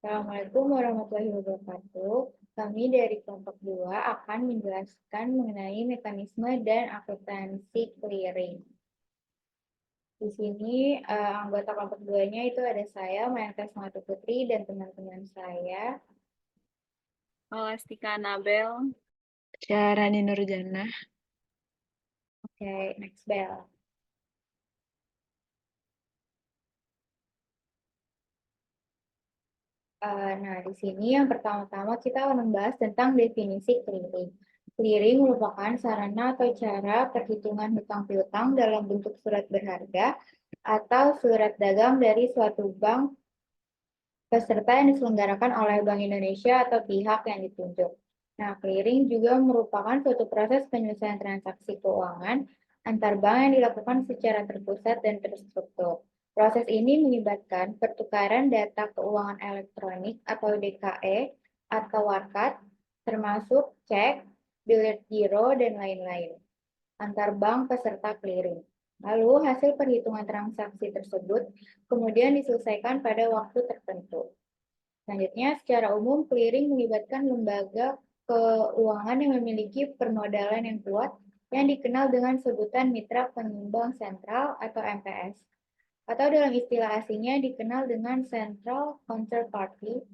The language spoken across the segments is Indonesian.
Assalamualaikum warahmatullahi wabarakatuh. Kami dari kelompok 2 akan menjelaskan mengenai mekanisme dan akuntansi clearing. Di sini anggota kelompok 2-nya itu ada saya, Mayantas Matu Putri, dan teman-teman saya. Olastika Nabel. Syarani Nurjana. Oke, next bell. Nah, di sini yang pertama-tama kita akan membahas tentang definisi clearing. Clearing merupakan sarana atau cara perhitungan hutang piutang dalam bentuk surat berharga atau surat dagang dari suatu bank peserta yang diselenggarakan oleh Bank Indonesia atau pihak yang ditunjuk. Nah, clearing juga merupakan suatu proses penyelesaian transaksi keuangan antar bank yang dilakukan secara terpusat dan terstruktur. Proses ini melibatkan pertukaran data keuangan elektronik atau DKE atau warkat, termasuk cek, bilet giro, dan lain-lain, antar bank peserta clearing. Lalu, hasil perhitungan transaksi tersebut kemudian diselesaikan pada waktu tertentu. Selanjutnya, secara umum, clearing melibatkan lembaga keuangan yang memiliki permodalan yang kuat yang dikenal dengan sebutan mitra penyumbang sentral atau MPS, atau dalam istilah asingnya dikenal dengan Central Counterparty,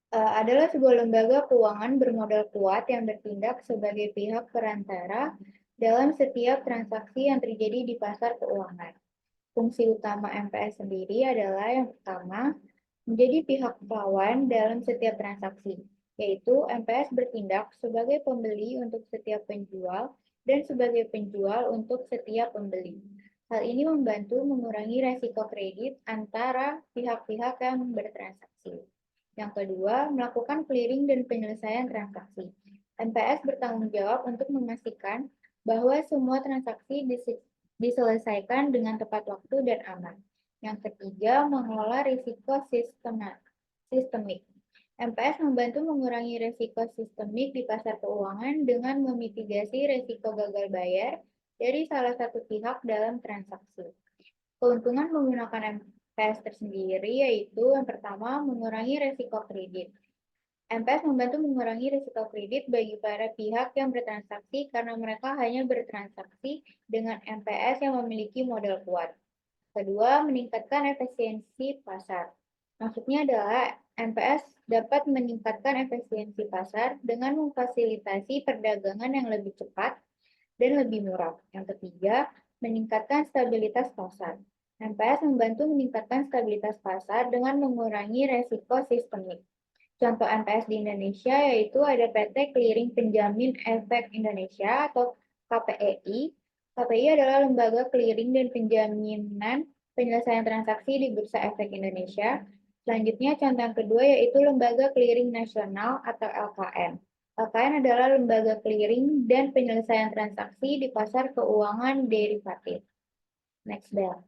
adalah sebuah lembaga keuangan bermodal kuat yang bertindak sebagai pihak perantara dalam setiap transaksi yang terjadi di pasar keuangan. Fungsi utama MPS sendiri adalah yang pertama, menjadi pihak lawan dalam setiap transaksi, yaitu MPS bertindak sebagai pembeli untuk setiap penjual dan sebagai penjual untuk setiap pembeli. Hal ini membantu mengurangi resiko kredit antara pihak-pihak yang bertransaksi. Yang kedua, melakukan clearing dan penyelesaian transaksi. MPS bertanggung jawab untuk memastikan bahwa semua transaksi diselesaikan dengan tepat waktu dan aman. Yang ketiga, mengelola risiko sistemik. MPS membantu mengurangi risiko sistemik di pasar keuangan dengan memitigasi risiko gagal bayar dari salah satu pihak dalam transaksi. Keuntungan menggunakan MPS tersendiri yaitu yang pertama, mengurangi risiko kredit. MPS membantu mengurangi risiko kredit bagi para pihak yang bertransaksi karena mereka hanya bertransaksi dengan MPS yang memiliki modal kuat. Kedua, meningkatkan efisiensi pasar. Maksudnya adalah MPS dapat meningkatkan efisiensi pasar dengan memfasilitasi perdagangan yang lebih cepat dan lebih murah. Yang ketiga, meningkatkan stabilitas pasar. MPS membantu meningkatkan stabilitas pasar dengan mengurangi resiko sistemik. Contoh MPS di Indonesia yaitu ada PT Clearing Penjamin Efek Indonesia atau KPEI. KPI adalah lembaga clearing dan penjaminan penyelesaian transaksi di Bursa Efek Indonesia. Selanjutnya, contoh yang kedua yaitu Lembaga Clearing Nasional atau LKN. LKN adalah lembaga clearing dan penyelesaian transaksi di pasar keuangan derivatif. Next, Bel.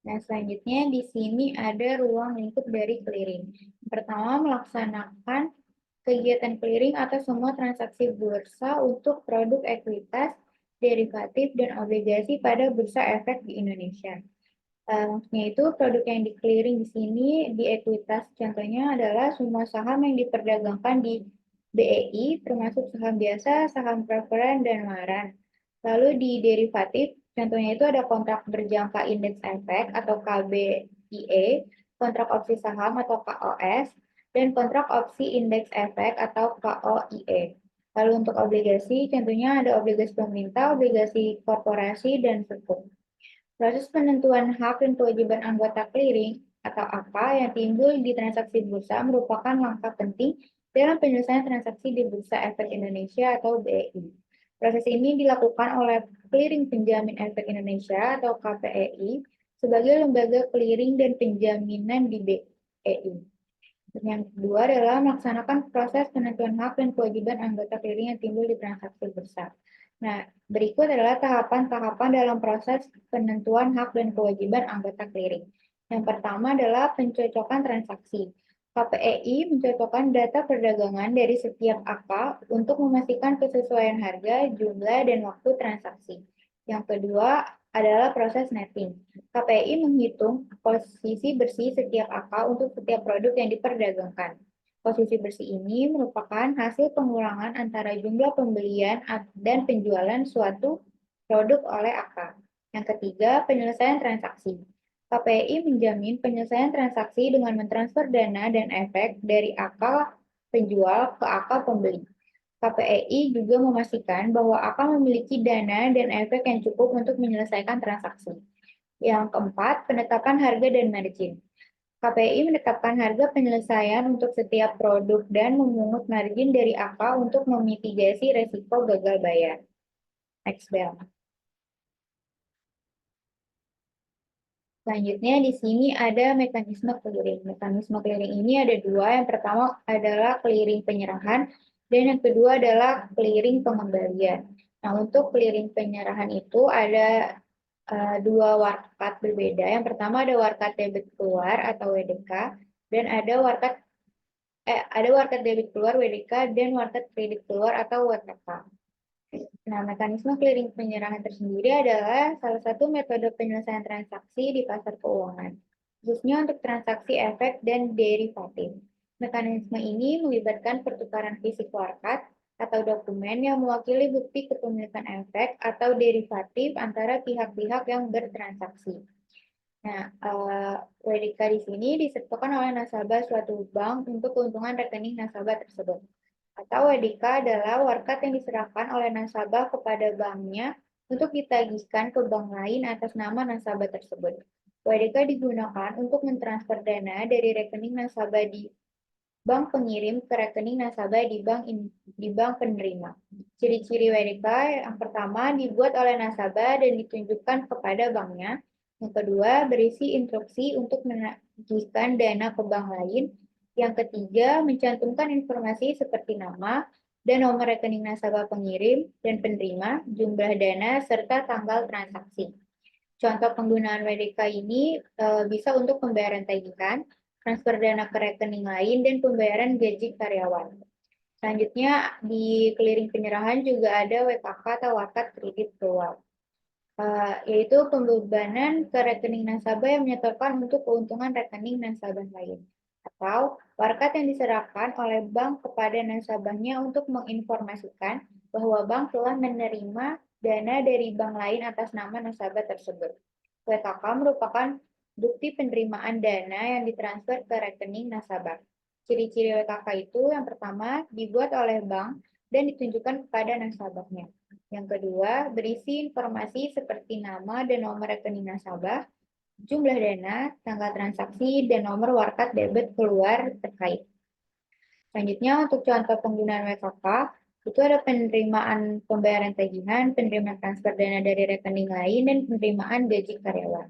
Nah, selanjutnya di sini ada ruang lingkup dari clearing. Pertama, melaksanakan kegiatan clearing atau semua transaksi bursa untuk produk ekuitas, derivatif, dan obligasi pada bursa efek di Indonesia. Maksudnya itu produk yang di clearing di sini di ekuitas contohnya adalah semua saham yang diperdagangkan di BEI termasuk saham biasa, saham preferen, dan waran. Lalu di derivatif contohnya itu ada kontrak berjangka indeks efek atau KBIE, kontrak opsi saham atau KOS, dan kontrak opsi indeks efek atau KOIE. Lalu untuk obligasi contohnya ada obligasi pemerintah, obligasi korporasi, dan sukuk. Proses penentuan hak dan kewajiban anggota clearing atau apa yang timbul di transaksi bursa merupakan langkah penting dalam penyelesaian transaksi di Bursa Efek Indonesia atau BEI. Proses ini dilakukan oleh Clearing Penjamin Efek Indonesia atau KPEI sebagai lembaga clearing dan penjaminan di BEI. Yang kedua adalah melaksanakan proses penentuan hak dan kewajiban anggota clearing yang timbul di transaksi bursa. Nah, berikut adalah tahapan-tahapan dalam proses penentuan hak dan kewajiban anggota clearing. Yang pertama adalah pencocokan transaksi. KPEI mencocokkan data perdagangan dari setiap AK untuk memastikan kesesuaian harga, jumlah, dan waktu transaksi. Yang kedua adalah proses netting. KPI menghitung posisi bersih setiap AK untuk setiap produk yang diperdagangkan. Posisi bersih ini merupakan hasil pengulangan antara jumlah pembelian dan penjualan suatu produk oleh AK. Yang ketiga, penyelesaian transaksi. KPI menjamin penyelesaian transaksi dengan mentransfer dana dan efek dari AK penjual ke AK pembeli. KPI juga memastikan bahwa AK memiliki dana dan efek yang cukup untuk menyelesaikan transaksi. Yang keempat, penetapan harga dan margin. KPI menetapkan harga penyelesaian untuk setiap produk dan memungut margin dari AK untuk memitigasi resiko gagal bayar. Next, Bel. Selanjutnya di sini ada mekanisme clearing. Mekanisme clearing ini ada dua. Yang pertama adalah clearing penyerahan dan yang kedua adalah clearing pengembalian. Nah, untuk clearing penyerahan itu ada dua warkat berbeda. Yang pertama ada warkat debit keluar atau WDK dan ada warkat debit keluar WDK dan warkat kredit keluar atau WKK. Nah, mekanisme clearing penyerahan tersendiri adalah salah satu metode penyelesaian transaksi di pasar keuangan, khususnya untuk transaksi efek dan derivatif. Mekanisme ini melibatkan pertukaran fisik warkat atau dokumen yang mewakili bukti kepemilikan efek atau derivatif antara pihak-pihak yang bertransaksi. Nah, WDK di sini disertakan oleh nasabah suatu bank untuk keuntungan rekening nasabah tersebut. Atau WDK adalah warkat yang diserahkan oleh nasabah kepada banknya untuk ditagihkan ke bank lain atas nama nasabah tersebut. WDK digunakan untuk mentransfer dana dari rekening nasabah di bank pengirim ke rekening nasabah di bank penerima. Ciri-ciri WDK yang pertama dibuat oleh nasabah dan ditunjukkan kepada banknya. Yang kedua, berisi instruksi untuk menagihkan dana ke bank lain. Yang ketiga, mencantumkan informasi seperti nama dan nomor rekening nasabah pengirim dan penerima, jumlah dana, serta tanggal transaksi. Contoh penggunaan WDK ini bisa untuk pembayaran tagihan, transfer dana ke rekening lain, dan pembayaran gaji karyawan. Selanjutnya, di clearing penyerahan juga ada WKK atau Warkat Kredit Keluar. Yaitu pembebanan ke rekening nasabah yang menyertakan untuk keuntungan rekening nasabah lain. Atau warkat yang diserahkan oleh bank kepada nasabahnya untuk menginformasikan bahwa bank telah menerima dana dari bank lain atas nama nasabah tersebut. WKK merupakan bukti penerimaan dana yang ditransfer ke rekening nasabah. Ciri-ciri WKK itu yang pertama dibuat oleh bank dan ditunjukkan kepada nasabahnya. Yang kedua, berisi informasi seperti nama dan nomor rekening nasabah, jumlah dana, tanggal transaksi, dan nomor warkat debit keluar terkait. Selanjutnya, untuk contoh penggunaan WKK, itu ada penerimaan pembayaran tagihan, penerimaan transfer dana dari rekening lain, dan penerimaan gaji karyawan.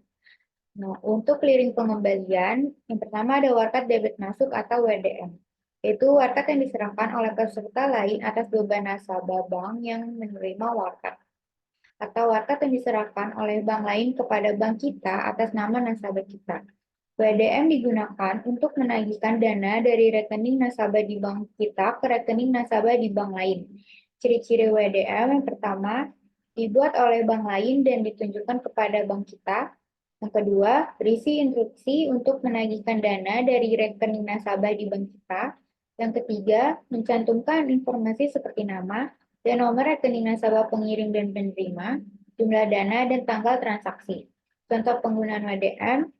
Nah, untuk clearing pengembalian, yang pertama ada warkat debit masuk atau WDM. Yaitu warkat yang diserahkan oleh peserta lain atas beban nasabah bank yang menerima warkat. Atau warkat yang diserahkan oleh bank lain kepada bank kita atas nama nasabah kita. WDM digunakan untuk menagihkan dana dari rekening nasabah di bank kita ke rekening nasabah di bank lain. Ciri-ciri WDM yang pertama, dibuat oleh bank lain dan ditunjukkan kepada bank kita. Yang kedua, berisi instruksi untuk menagihkan dana dari rekening nasabah di bank kita. Yang ketiga, mencantumkan informasi seperti nama dan nomor rekening nasabah pengirim dan penerima, jumlah dana, dan tanggal transaksi. Contoh penggunaan WDM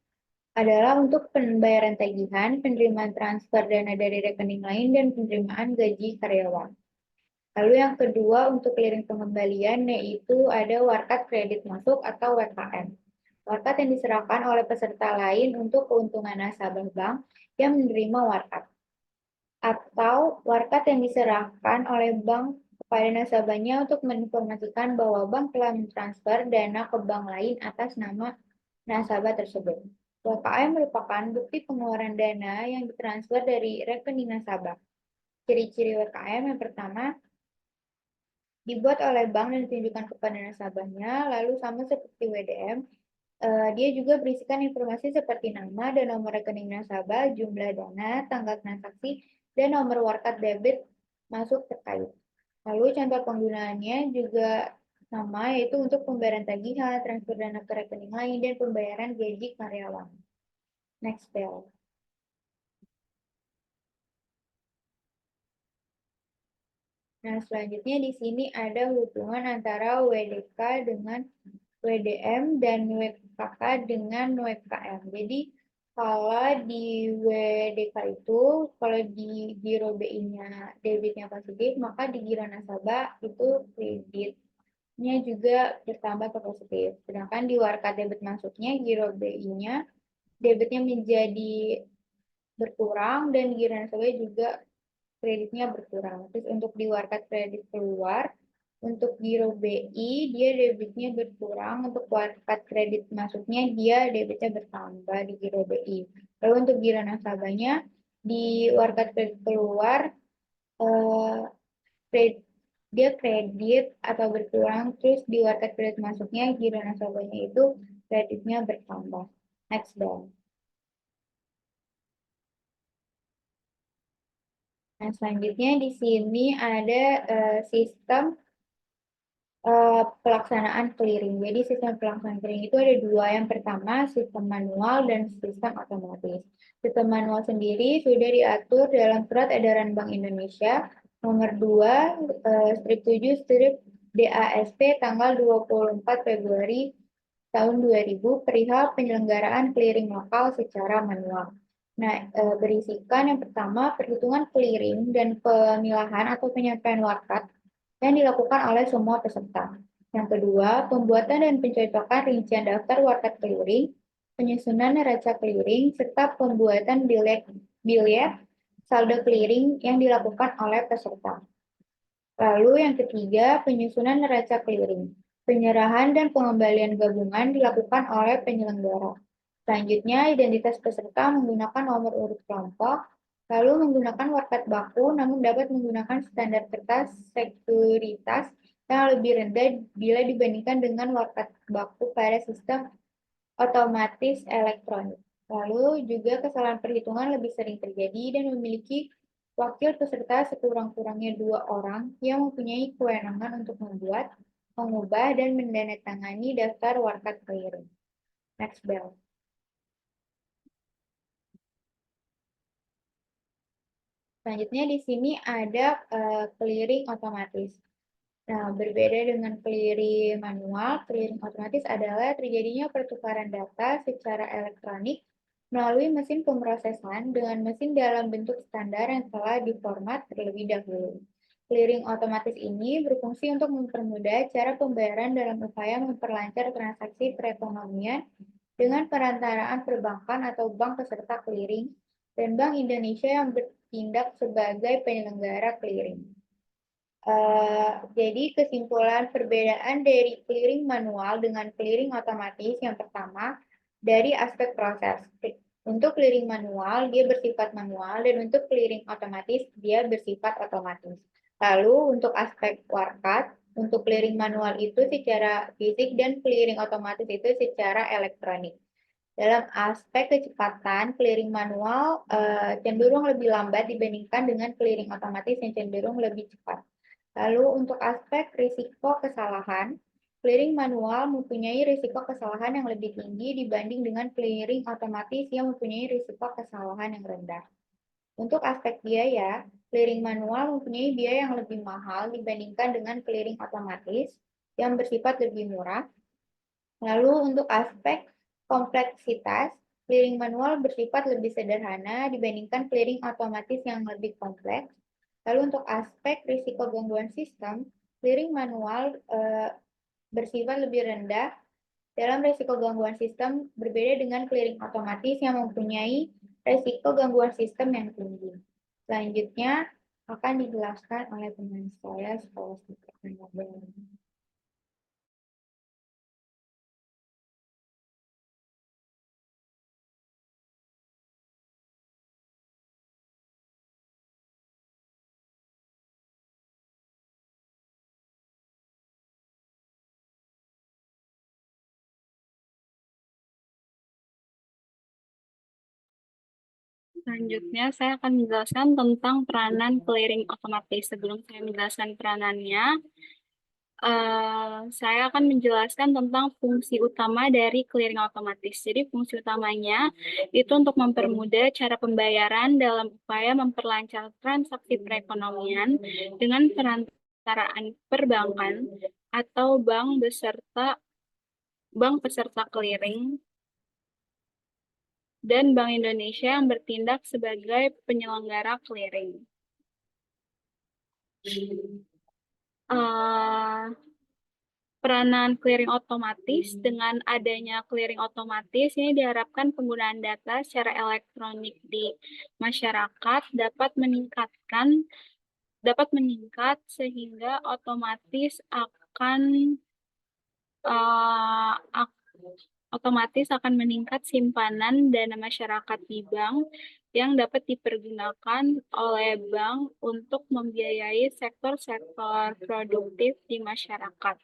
adalah untuk pembayaran tagihan, penerimaan transfer dana dari rekening lain, dan penerimaan gaji karyawan. Lalu yang kedua untuk clearing pengembalian yaitu ada warkat kredit masuk atau WKM. Warkat yang diserahkan oleh peserta lain untuk keuntungan nasabah bank yang menerima warkat. Atau warkat yang diserahkan oleh bank kepada nasabahnya untuk menginformasikan bahwa bank telah mentransfer dana ke bank lain atas nama nasabah tersebut. WKM merupakan bukti pengeluaran dana yang ditransfer dari rekening nasabah. Ciri-ciri WKM yang pertama, dibuat oleh bank dan ditunjukkan kepada nasabahnya, lalu sama seperti WDM, Dia juga berisikan informasi seperti nama dan nomor rekening nasabah, jumlah dana, tanggal transaksi, dan nomor warkat debit masuk terkait. Lalu contoh penggunaannya juga sama, yaitu untuk pembayaran tagihan, transfer dana ke rekening lain, dan pembayaran gaji karyawan. Next bell. Nah, selanjutnya di sini ada hubungan antara WDK dengan WDM dan WKK dengan WKM. Jadi, kalau di WDK itu, kalau di giro BI-nya debitnya positif, maka di giro nasabah itu kreditnya juga bertambah ke positif. Sedangkan di warkat debit masuknya, giro BI-nya debitnya menjadi berkurang dan giro nasabah juga kreditnya berkurang. Terus untuk di warkat kredit keluar, untuk giro BI dia debitnya berkurang, untuk warkat kredit masuknya dia debitnya bertambah di giro BI. Lalu untuk giro nasabahnya di warkat kredit keluar kredit, dia kredit atau berkurang, terus di warkat kredit masuknya giro nasabahnya itu kreditnya bertambah. Next dong. Nah, selanjutnya di sini ada sistem pelaksanaan clearing. Jadi sistem pelaksanaan clearing itu ada dua. Yang pertama sistem manual dan sistem otomatis. Sistem manual sendiri sudah diatur dalam Surat Edaran Bank Indonesia nomor 2 strip 7 strip DASP tanggal 24 Februari tahun 2000 perihal penyelenggaraan clearing lokal secara manual. Nah, berisikan yang pertama perhitungan clearing dan pemilahan atau penyampaian warkat yang dilakukan oleh semua peserta. Yang kedua, pembuatan dan pencocokan rincian daftar warkat clearing, penyusunan neraca clearing, serta pembuatan bilet saldo clearing yang dilakukan oleh peserta. Lalu yang ketiga, penyusunan neraca clearing. Penyerahan dan pengembalian gabungan dilakukan oleh penyelenggara. Selanjutnya, identitas peserta menggunakan nomor urut kelompok, lalu menggunakan warkat baku, namun dapat menggunakan standar kertas sekuritas yang lebih rendah bila dibandingkan dengan warkat baku pada sistem otomatis elektronik. Lalu juga kesalahan perhitungan lebih sering terjadi dan memiliki wakil peserta sekurang-kurangnya 2 orang yang mempunyai kewenangan untuk membuat, mengubah, dan menandatangani daftar warkat clearing. Next bell. Selanjutnya di sini ada clearing otomatis. Nah, berbeda dengan clearing manual, clearing otomatis adalah terjadinya pertukaran data secara elektronik melalui mesin pemrosesan dengan mesin dalam bentuk standar yang telah diformat terlebih dahulu. Clearing otomatis ini berfungsi untuk mempermudah cara pembayaran dalam upaya memperlancar transaksi perekonomian dengan perantaraan perbankan atau bank peserta clearing dan Bank Indonesia yang bertindak sebagai penyelenggara clearing. Jadi kesimpulan perbedaan dari clearing manual dengan clearing otomatis yang pertama dari aspek proses. Untuk clearing manual dia bersifat manual dan untuk clearing otomatis dia bersifat otomatis. Lalu untuk aspek warkat, untuk clearing manual itu secara fisik dan clearing otomatis itu secara elektronik. Dalam aspek kecepatan, clearing manual cenderung lebih lambat dibandingkan dengan clearing otomatis yang cenderung lebih cepat. Lalu untuk aspek risiko kesalahan, clearing manual mempunyai risiko kesalahan yang lebih tinggi dibanding dengan clearing otomatis yang mempunyai risiko kesalahan yang rendah. Untuk aspek biaya, clearing manual mempunyai biaya yang lebih mahal dibandingkan dengan clearing otomatis yang bersifat lebih murah. Lalu untuk aspek kompleksitas, clearing manual bersifat lebih sederhana dibandingkan clearing otomatis yang lebih kompleks. Lalu untuk aspek risiko gangguan sistem, clearing manual bersifat lebih rendah dalam risiko gangguan sistem berbeda dengan clearing otomatis yang mempunyai risiko gangguan sistem yang tinggi. Selanjutnya akan dijelaskan oleh teman saya sekolah. Selanjutnya, saya akan menjelaskan tentang peranan clearing otomatis. Sebelum saya menjelaskan peranannya, saya akan menjelaskan tentang fungsi utama dari clearing otomatis. Jadi, fungsi utamanya itu untuk mempermudah cara pembayaran dalam upaya memperlancar transaksi perekonomian dengan perantaraan perbankan atau bank peserta clearing dan Bank Indonesia yang bertindak sebagai penyelenggara clearing. Peranan clearing otomatis, dengan adanya clearing otomatis ini diharapkan penggunaan data secara elektronik di masyarakat dapat meningkat sehingga otomatis akan meningkat simpanan dana masyarakat di bank yang dapat dipergunakan oleh bank untuk membiayai sektor-sektor produktif di masyarakat.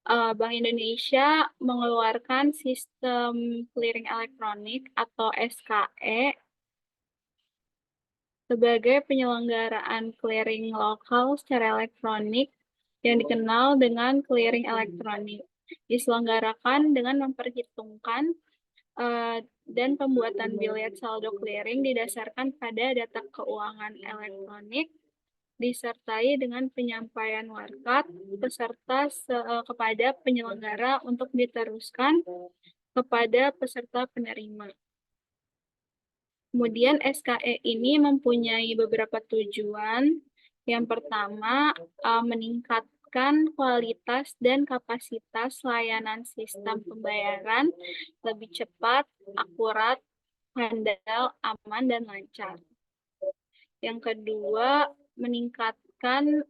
Bank Indonesia mengeluarkan sistem clearing elektronik atau SKE sebagai penyelenggaraan clearing lokal secara elektronik yang dikenal dengan clearing elektronik. Diselenggarakan dengan memperhitungkan dan pembuatan bilet saldo clearing didasarkan pada data keuangan elektronik disertai dengan penyampaian warkat peserta kepada penyelenggara untuk diteruskan kepada peserta penerima. Kemudian SKE ini mempunyai beberapa tujuan. Yang pertama, meningkatkan kualitas dan kapasitas layanan sistem pembayaran lebih cepat, akurat, handal, aman, dan lancar. Yang kedua, meningkatkan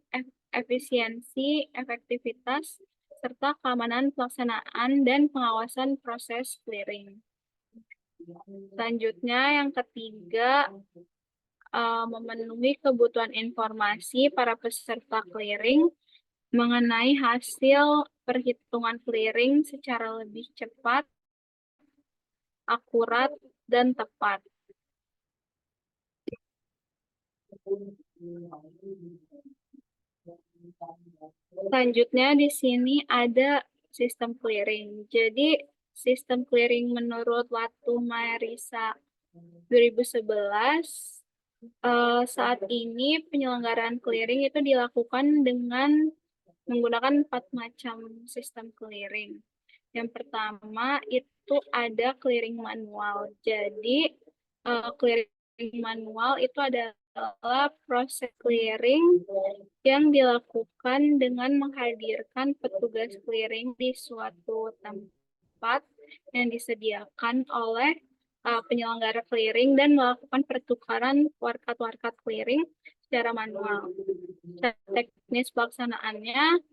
efisiensi, efektivitas, serta keamanan pelaksanaan dan pengawasan proses clearing. Selanjutnya, yang ketiga, memenuhi kebutuhan informasi para peserta clearing mengenai hasil perhitungan clearing secara lebih cepat, akurat, dan tepat. Selanjutnya di sini ada sistem clearing. Jadi sistem clearing menurut Latu Marisa 2011 saat ini penyelenggaraan clearing itu dilakukan dengan menggunakan 4 macam sistem clearing. Yang pertama itu ada clearing manual. Jadi clearing manual itu adalah proses clearing yang dilakukan dengan menghadirkan petugas clearing di suatu tempat yang disediakan oleh penyelenggara clearing dan melakukan pertukaran warkat-warkat clearing secara manual. Teknis pelaksanaannya,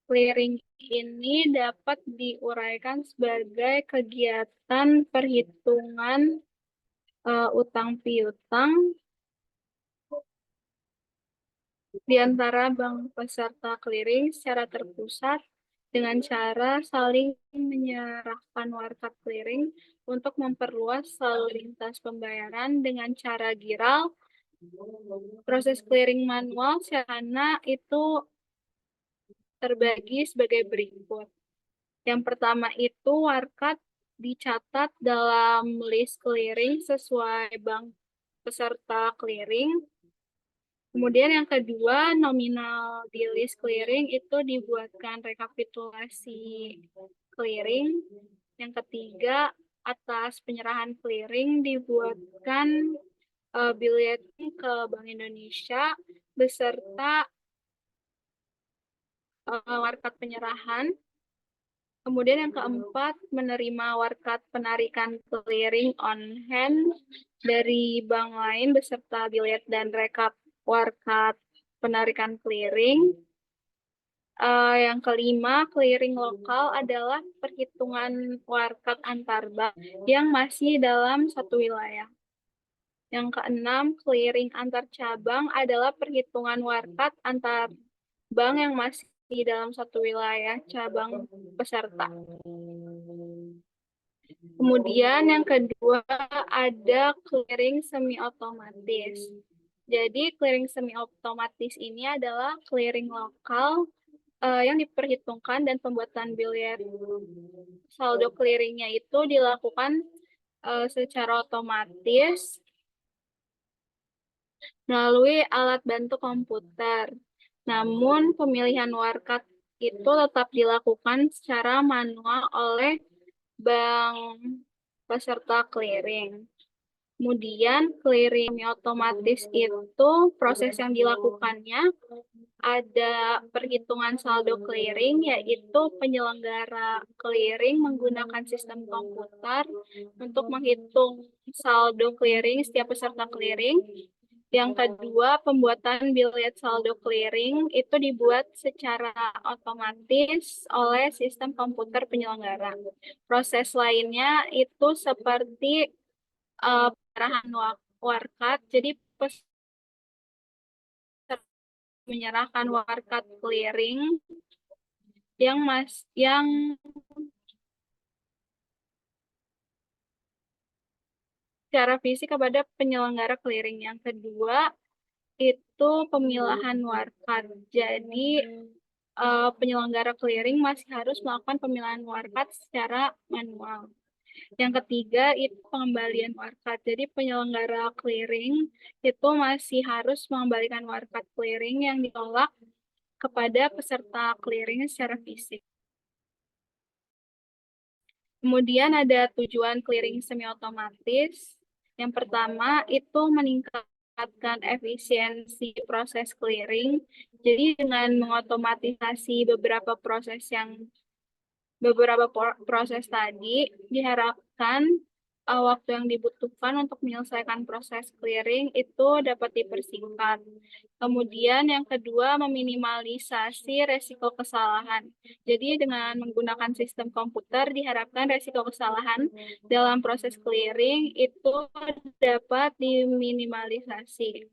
clearing ini dapat diuraikan sebagai kegiatan perhitungan utang piutang di antara bank peserta clearing secara terpusat dengan cara saling menyerahkan warkat clearing untuk memperluas lalu lintas pembayaran dengan cara giral. Proses clearing manual secara itu terbagi sebagai berikut. Yang pertama itu warkat dicatat dalam list clearing sesuai bank peserta clearing. Kemudian yang kedua, nominal di list clearing itu dibuatkan rekapitulasi clearing. Yang ketiga, atas penyerahan clearing dibuatkan bilet ke Bank Indonesia beserta warkat penyerahan. Kemudian yang keempat, menerima warkat penarikan clearing on hand dari bank lain beserta bilet dan rekap warkat penarikan clearing. Yang kelima, clearing lokal adalah perhitungan warkat antar bank yang masih dalam satu wilayah. Yang keenam, clearing antar cabang adalah perhitungan warkat antar bank yang masih di dalam satu wilayah cabang peserta. Kemudian yang kedua ada clearing semi otomatis. Jadi clearing semi otomatis ini adalah clearing lokal yang diperhitungkan dan pembuatan bilet saldo clearingnya itu dilakukan secara otomatis melalui alat bantu komputer. Namun pemilihan warkat itu tetap dilakukan secara manual oleh bank peserta clearing. Kemudian clearing otomatis itu proses yang dilakukannya ada perhitungan saldo clearing, yaitu penyelenggara clearing menggunakan sistem komputer untuk menghitung saldo clearing setiap peserta clearing. Yang kedua, pembuatan bilet saldo clearing itu dibuat secara otomatis oleh sistem komputer penyelenggara. Proses lainnya itu seperti penyerahan warkat, jadi peserta menyerahkan warkat clearing yang secara fisik kepada penyelenggara clearing. Yang kedua itu pemilahan warkat. Jadi penyelenggara clearing masih harus melakukan pemilahan warkat secara manual. Yang ketiga itu pengembalian warkat. Jadi penyelenggara clearing itu masih harus mengembalikan warkat clearing yang ditolak kepada peserta clearing secara fisik. Kemudian ada tujuan clearing semi otomatis. Yang pertama itu meningkatkan efisiensi proses clearing. Jadi dengan mengotomatisasi beberapa proses tadi diharapkan waktu yang dibutuhkan untuk menyelesaikan proses clearing itu dapat dipersingkat. Kemudian yang kedua, meminimalisasi resiko kesalahan. Jadi dengan menggunakan sistem komputer diharapkan resiko kesalahan dalam proses clearing itu dapat diminimalisasi.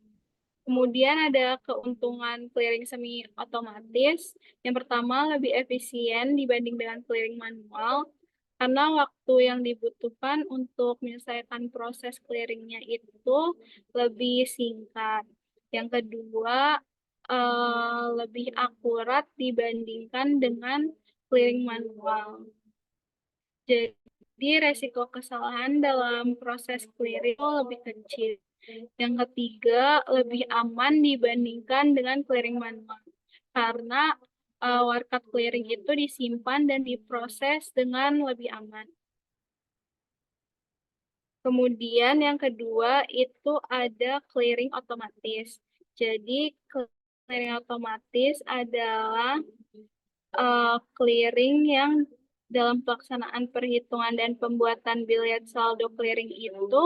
Kemudian ada keuntungan clearing semi otomatis. Yang pertama, lebih efisien dibanding dengan clearing manual, karena waktu yang dibutuhkan untuk menyelesaikan proses clearingnya itu lebih singkat. Yang kedua, lebih akurat dibandingkan dengan clearing manual. Jadi resiko kesalahan dalam proses clearing lebih kecil. Yang ketiga, lebih aman dibandingkan dengan clearing manual. Karena warkat clearing itu disimpan dan diproses dengan lebih aman. Kemudian yang kedua itu ada clearing otomatis. Jadi clearing otomatis adalah clearing yang dalam pelaksanaan perhitungan dan pembuatan bilet saldo clearing itu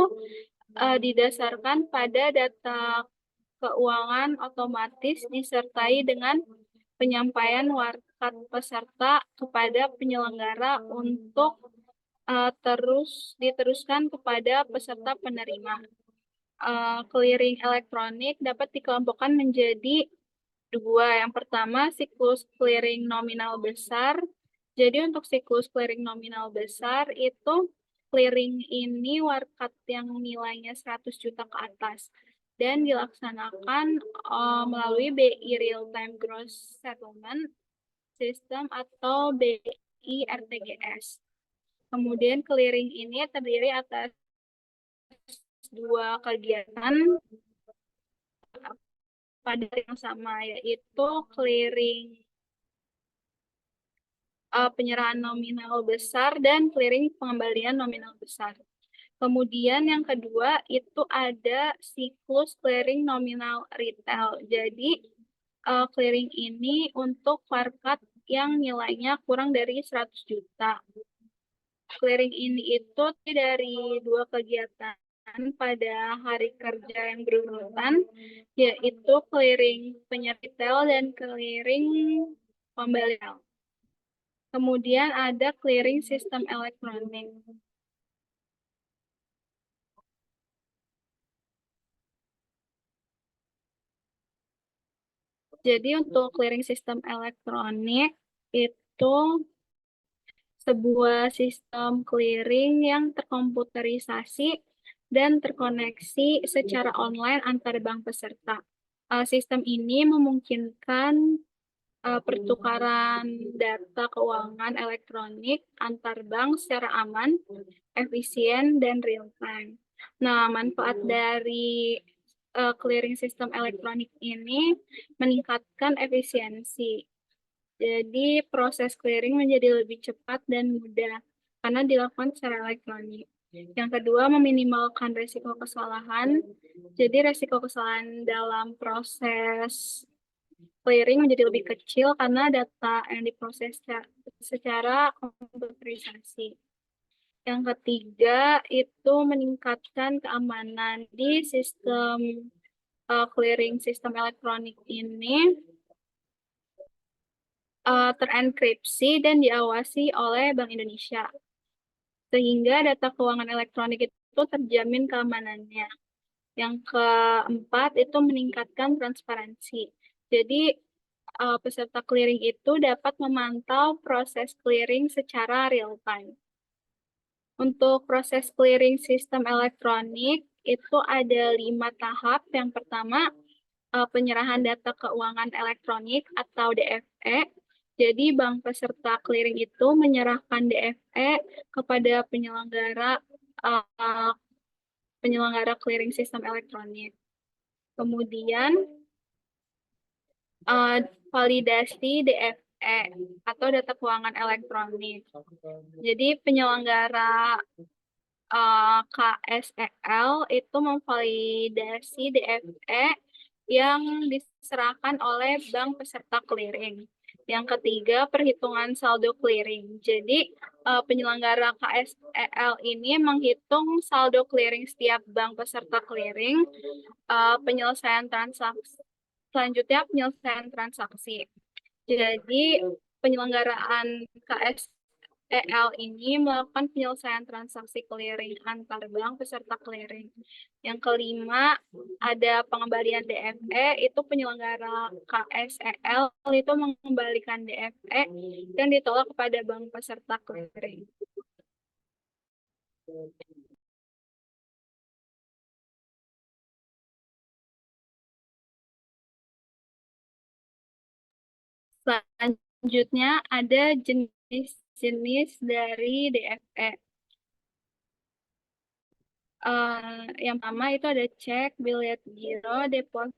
didasarkan pada data keuangan otomatis disertai dengan penyampaian warkat peserta kepada penyelenggara untuk diteruskan kepada peserta penerima. Clearing elektronik dapat dikelompokkan menjadi dua. Yang pertama, siklus clearing nominal besar. Jadi untuk siklus clearing nominal besar itu clearing ini warkat yang nilainya 100 juta ke atas dan dilaksanakan melalui BI Real Time Gross Settlement System atau BI RTGS. Kemudian clearing ini terdiri atas dua kegiatan pada yang sama, yaitu clearing penyerahan nominal besar dan clearing pengembalian nominal besar. Kemudian yang kedua itu ada siklus clearing nominal retail. Jadi clearing ini untuk warkat yang nilainya kurang dari 100 juta. Clearing ini itu dari dua kegiatan pada hari kerja yang berurutan, yaitu clearing penyertaan retail dan clearing pembelian. Kemudian ada clearing sistem elektronik. Jadi untuk clearing sistem elektronik itu sebuah sistem clearing yang terkomputerisasi dan terkoneksi secara online antar bank peserta. Sistem ini memungkinkan pertukaran data keuangan elektronik antar bank secara aman, efisien, dan real time. Nah, manfaat dari clearing sistem elektronik ini meningkatkan efisiensi. Jadi proses clearing menjadi lebih cepat dan mudah karena dilakukan secara elektronik. Yang kedua, meminimalkan risiko kesalahan. Jadi risiko kesalahan dalam proses clearing menjadi lebih kecil karena data yang diproses secara komputerisasi. Yang ketiga, itu meningkatkan keamanan di sistem clearing sistem elektronik ini terenkripsi dan diawasi oleh Bank Indonesia. Sehingga data keuangan elektronik itu terjamin keamanannya. Yang keempat, itu meningkatkan transparansi. Jadi, peserta clearing itu dapat memantau proses clearing secara real time. Untuk proses clearing sistem elektronik, itu ada 5 tahap. Yang pertama, penyerahan data keuangan elektronik atau DFE. Jadi bank peserta clearing itu menyerahkan DFE kepada penyelenggara clearing sistem elektronik. Kemudian validasi DFE atau data keuangan elektronik. Jadi penyelenggara KSEL itu memvalidasi DFE yang diserahkan oleh bank peserta clearing. Yang ketiga, perhitungan saldo clearing. Jadi, penyelenggara KSEL ini menghitung saldo clearing setiap bank peserta clearing, penyelesaian transaksi. Selanjutnya, penyelesaian transaksi. Jadi, penyelenggaraan KSEL ini melakukan penyelesaian transaksi clearing antar bank peserta clearing. Yang kelima, ada pengembalian DFE, itu penyelenggara KSEL itu mengembalikan DFE yang ditolak kepada bank peserta clearing. Selanjutnya ada jenis-jenis dari DFE. Yang pertama itu ada cek, biliet giro, deposito,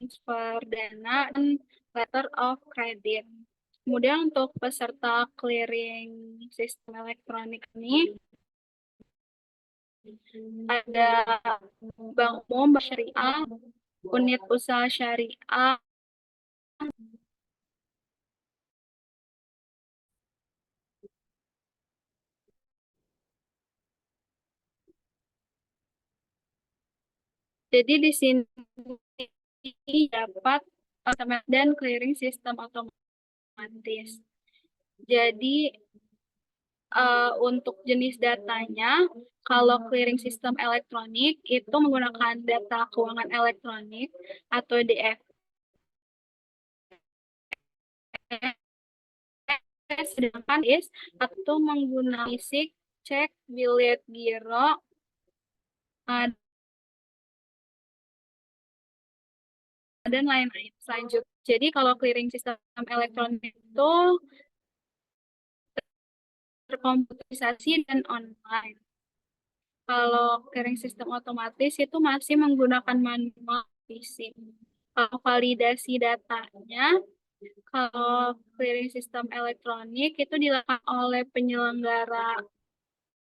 transfer dana, dan letter of credit. Kemudian untuk peserta clearing sistem elektronik ini ada bank umum, bank syariah, unit usaha syariah, jadi di sini dapat dan clearing sistem otomatis. Jadi untuk jenis datanya, kalau clearing sistem elektronik itu menggunakan data keuangan elektronik atau DFE, sedangkan atau menggunakan fisik, cek, biliet giro, dan lain-lain. Selanjutnya, jadi kalau clearing sistem elektronik itu terkomputerisasi dan online. Kalau clearing sistem otomatis itu masih menggunakan manual fisik. Kalau validasi datanya, kalau clearing sistem elektronik itu dilakukan oleh penyelenggara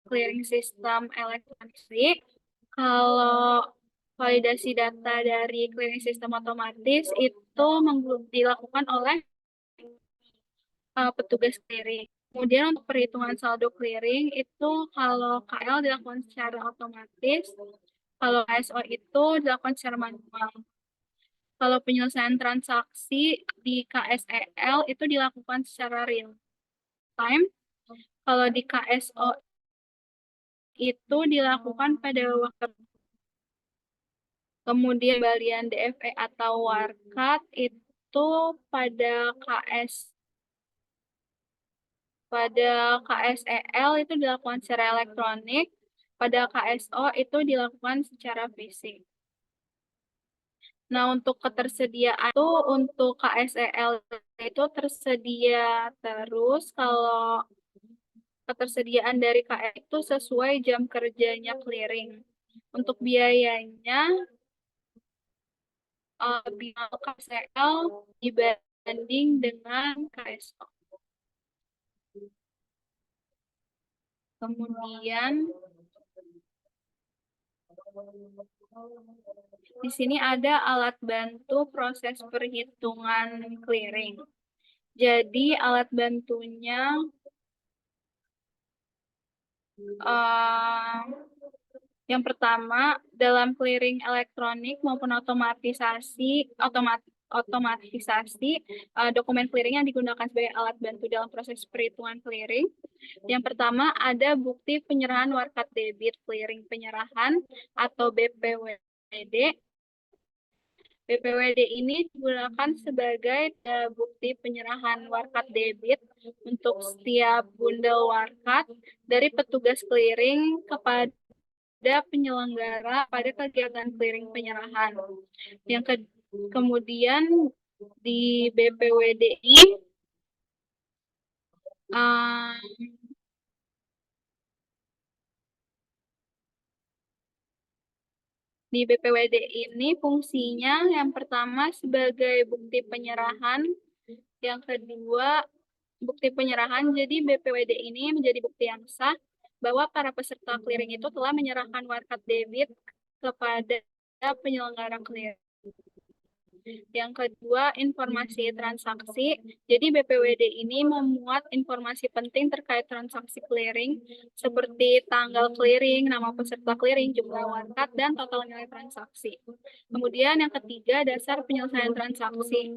clearing sistem elektronik. Kalau validasi data dari clearing sistem otomatis itu dilakukan oleh petugas clearing. Kemudian untuk perhitungan saldo clearing itu kalau KL dilakukan secara otomatis, kalau KSO itu dilakukan secara manual. Kalau penyelesaian transaksi di KSEL itu dilakukan secara real time. Kalau di KSO itu dilakukan pada waktu. Kemudian kembalian DFE atau warkat itu pada KS Pada KSEL itu dilakukan secara elektronik, pada KSO itu dilakukan secara fisik. Nah, untuk ketersediaan itu untuk KSEL itu tersedia terus kalau ketersediaan dari KSEL itu sesuai jam kerjanya clearing. Untuk biayanya lebih mahal KSEL dibanding dengan KSO. Kemudian di sini ada alat bantu proses perhitungan clearing. Jadi alat bantunya yang pertama, dalam clearing elektronik maupun otomatisasi, dokumen clearing yang digunakan sebagai alat bantu dalam proses perhitungan clearing. Yang pertama, ada bukti penyerahan warkat debit clearing penyerahan atau BPWD. BPWD ini digunakan sebagai bukti penyerahan warkat debit untuk setiap bundel warkat dari petugas clearing kepada penyelenggara pada kegiatan clearing penyerahan. Kemudian di BPWDI di BPWD ini fungsinya yang pertama sebagai bukti penyerahan, yang kedua bukti penyerahan. Jadi BPWD ini menjadi bukti yang sah bahwa para peserta clearing itu telah menyerahkan warkat debit kepada penyelenggara clearing. Yang kedua, informasi transaksi. Jadi BPWD ini memuat informasi penting terkait transaksi clearing seperti tanggal clearing, nama peserta clearing, jumlah warkat, dan total nilai transaksi. Kemudian yang ketiga, dasar penyelesaian transaksi.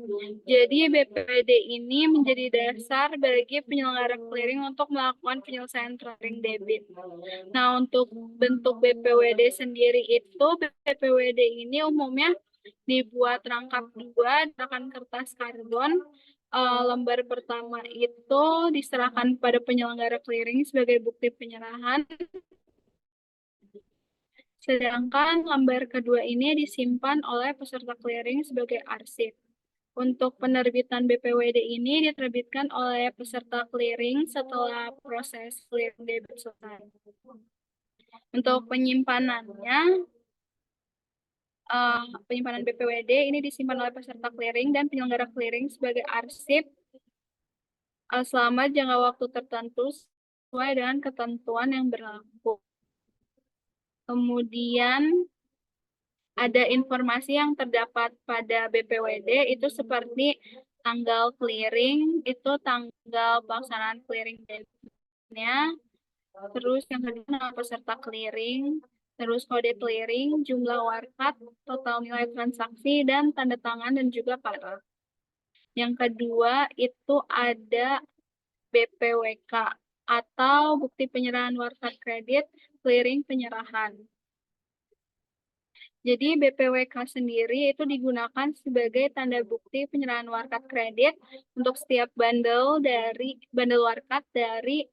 Jadi BPWD ini menjadi dasar bagi penyelenggara clearing untuk melakukan penyelesaian clearing debit. Nah, untuk bentuk BPWD sendiri itu, BPWD ini umumnya dibuat rangkap dua dengan kertas karbon. Lembar pertama itu diserahkan pada penyelenggara clearing sebagai bukti penyerahan. Sedangkan lembar kedua ini disimpan oleh peserta clearing sebagai arsip. Untuk penerbitan BPWD ini diterbitkan oleh peserta clearing setelah proses clearing debit selesai. Untuk penyimpanan BPWD ini disimpan oleh peserta clearing dan penyelenggara clearing sebagai arsip selama jangka waktu tertentu sesuai dengan ketentuan yang berlaku. Kemudian ada informasi yang terdapat pada BPWD itu seperti tanggal clearing, itu tanggal pelaksanaan clearing debitnya, terus yang kedua nama peserta clearing, terus kode clearing, jumlah warkat, total nilai transaksi, dan tanda tangan dan juga paraf. Yang kedua itu ada BPWK atau bukti penyerahan warkat kredit clearing penyerahan. Jadi BPWK sendiri itu digunakan sebagai tanda bukti penyerahan warkat kredit untuk setiap bundle warkat dari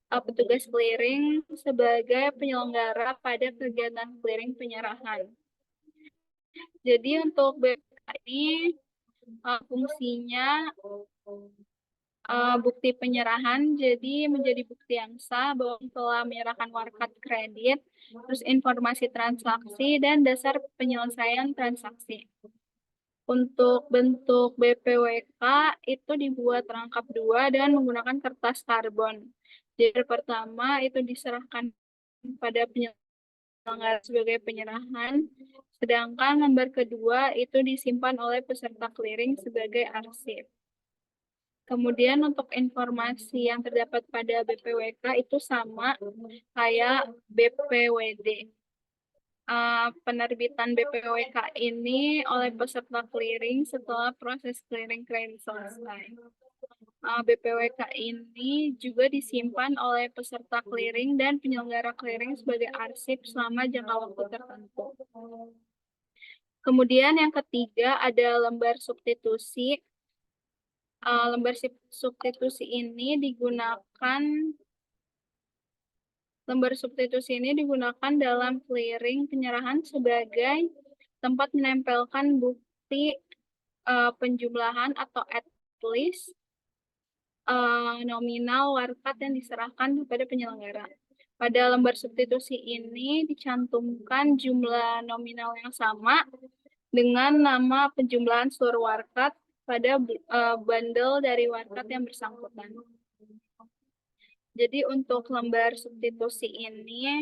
petugas clearing sebagai penyelenggara pada kegiatan clearing penyerahan. Jadi untuk BPWK ini fungsinya bukti penyerahan, jadi menjadi bukti yang sah bahwa telah menyerahkan warkat kredit, terus informasi transaksi, dan dasar penyelesaian transaksi. Untuk bentuk BPWK itu dibuat rangkap dua dan menggunakan kertas karbon. Jadi pertama itu diserahkan pada penyelenggara sebagai penyerahan, sedangkan lembar kedua itu disimpan oleh peserta clearing sebagai arsip. Kemudian untuk informasi yang terdapat pada BPWK itu sama kayak BPWD. Penerbitan BPWK ini oleh peserta clearing setelah proses clearing kredit selesai. BPWK ini juga disimpan oleh peserta clearing dan penyelenggara clearing sebagai arsip selama jangka waktu tertentu. Kemudian yang ketiga ada lembar substitusi. lembar substitusi ini digunakan dalam clearing penyerahan sebagai tempat menempelkan bukti penjumlahan atau at least nominal warkat yang diserahkan kepada penyelenggara. Pada lembar substitusi ini dicantumkan jumlah nominal yang sama dengan nama penjumlahan seluruh warkat pada bundle dari warkat yang bersangkutan. Jadi untuk lembar substitusi ini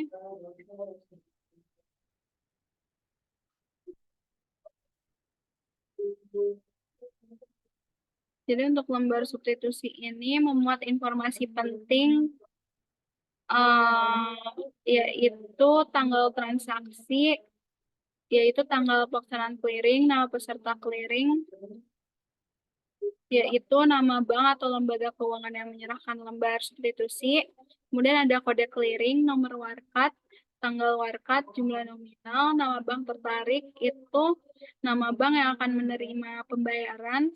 memuat informasi penting yaitu tanggal transaksi, yaitu tanggal pelaksanaan clearing, nama peserta clearing, yaitu nama bank atau lembaga keuangan yang menyerahkan lembar substitusi. Kemudian ada kode clearing, nomor warkat, tanggal warkat, jumlah nominal, nama bank tertarik, itu nama bank yang akan menerima pembayaran,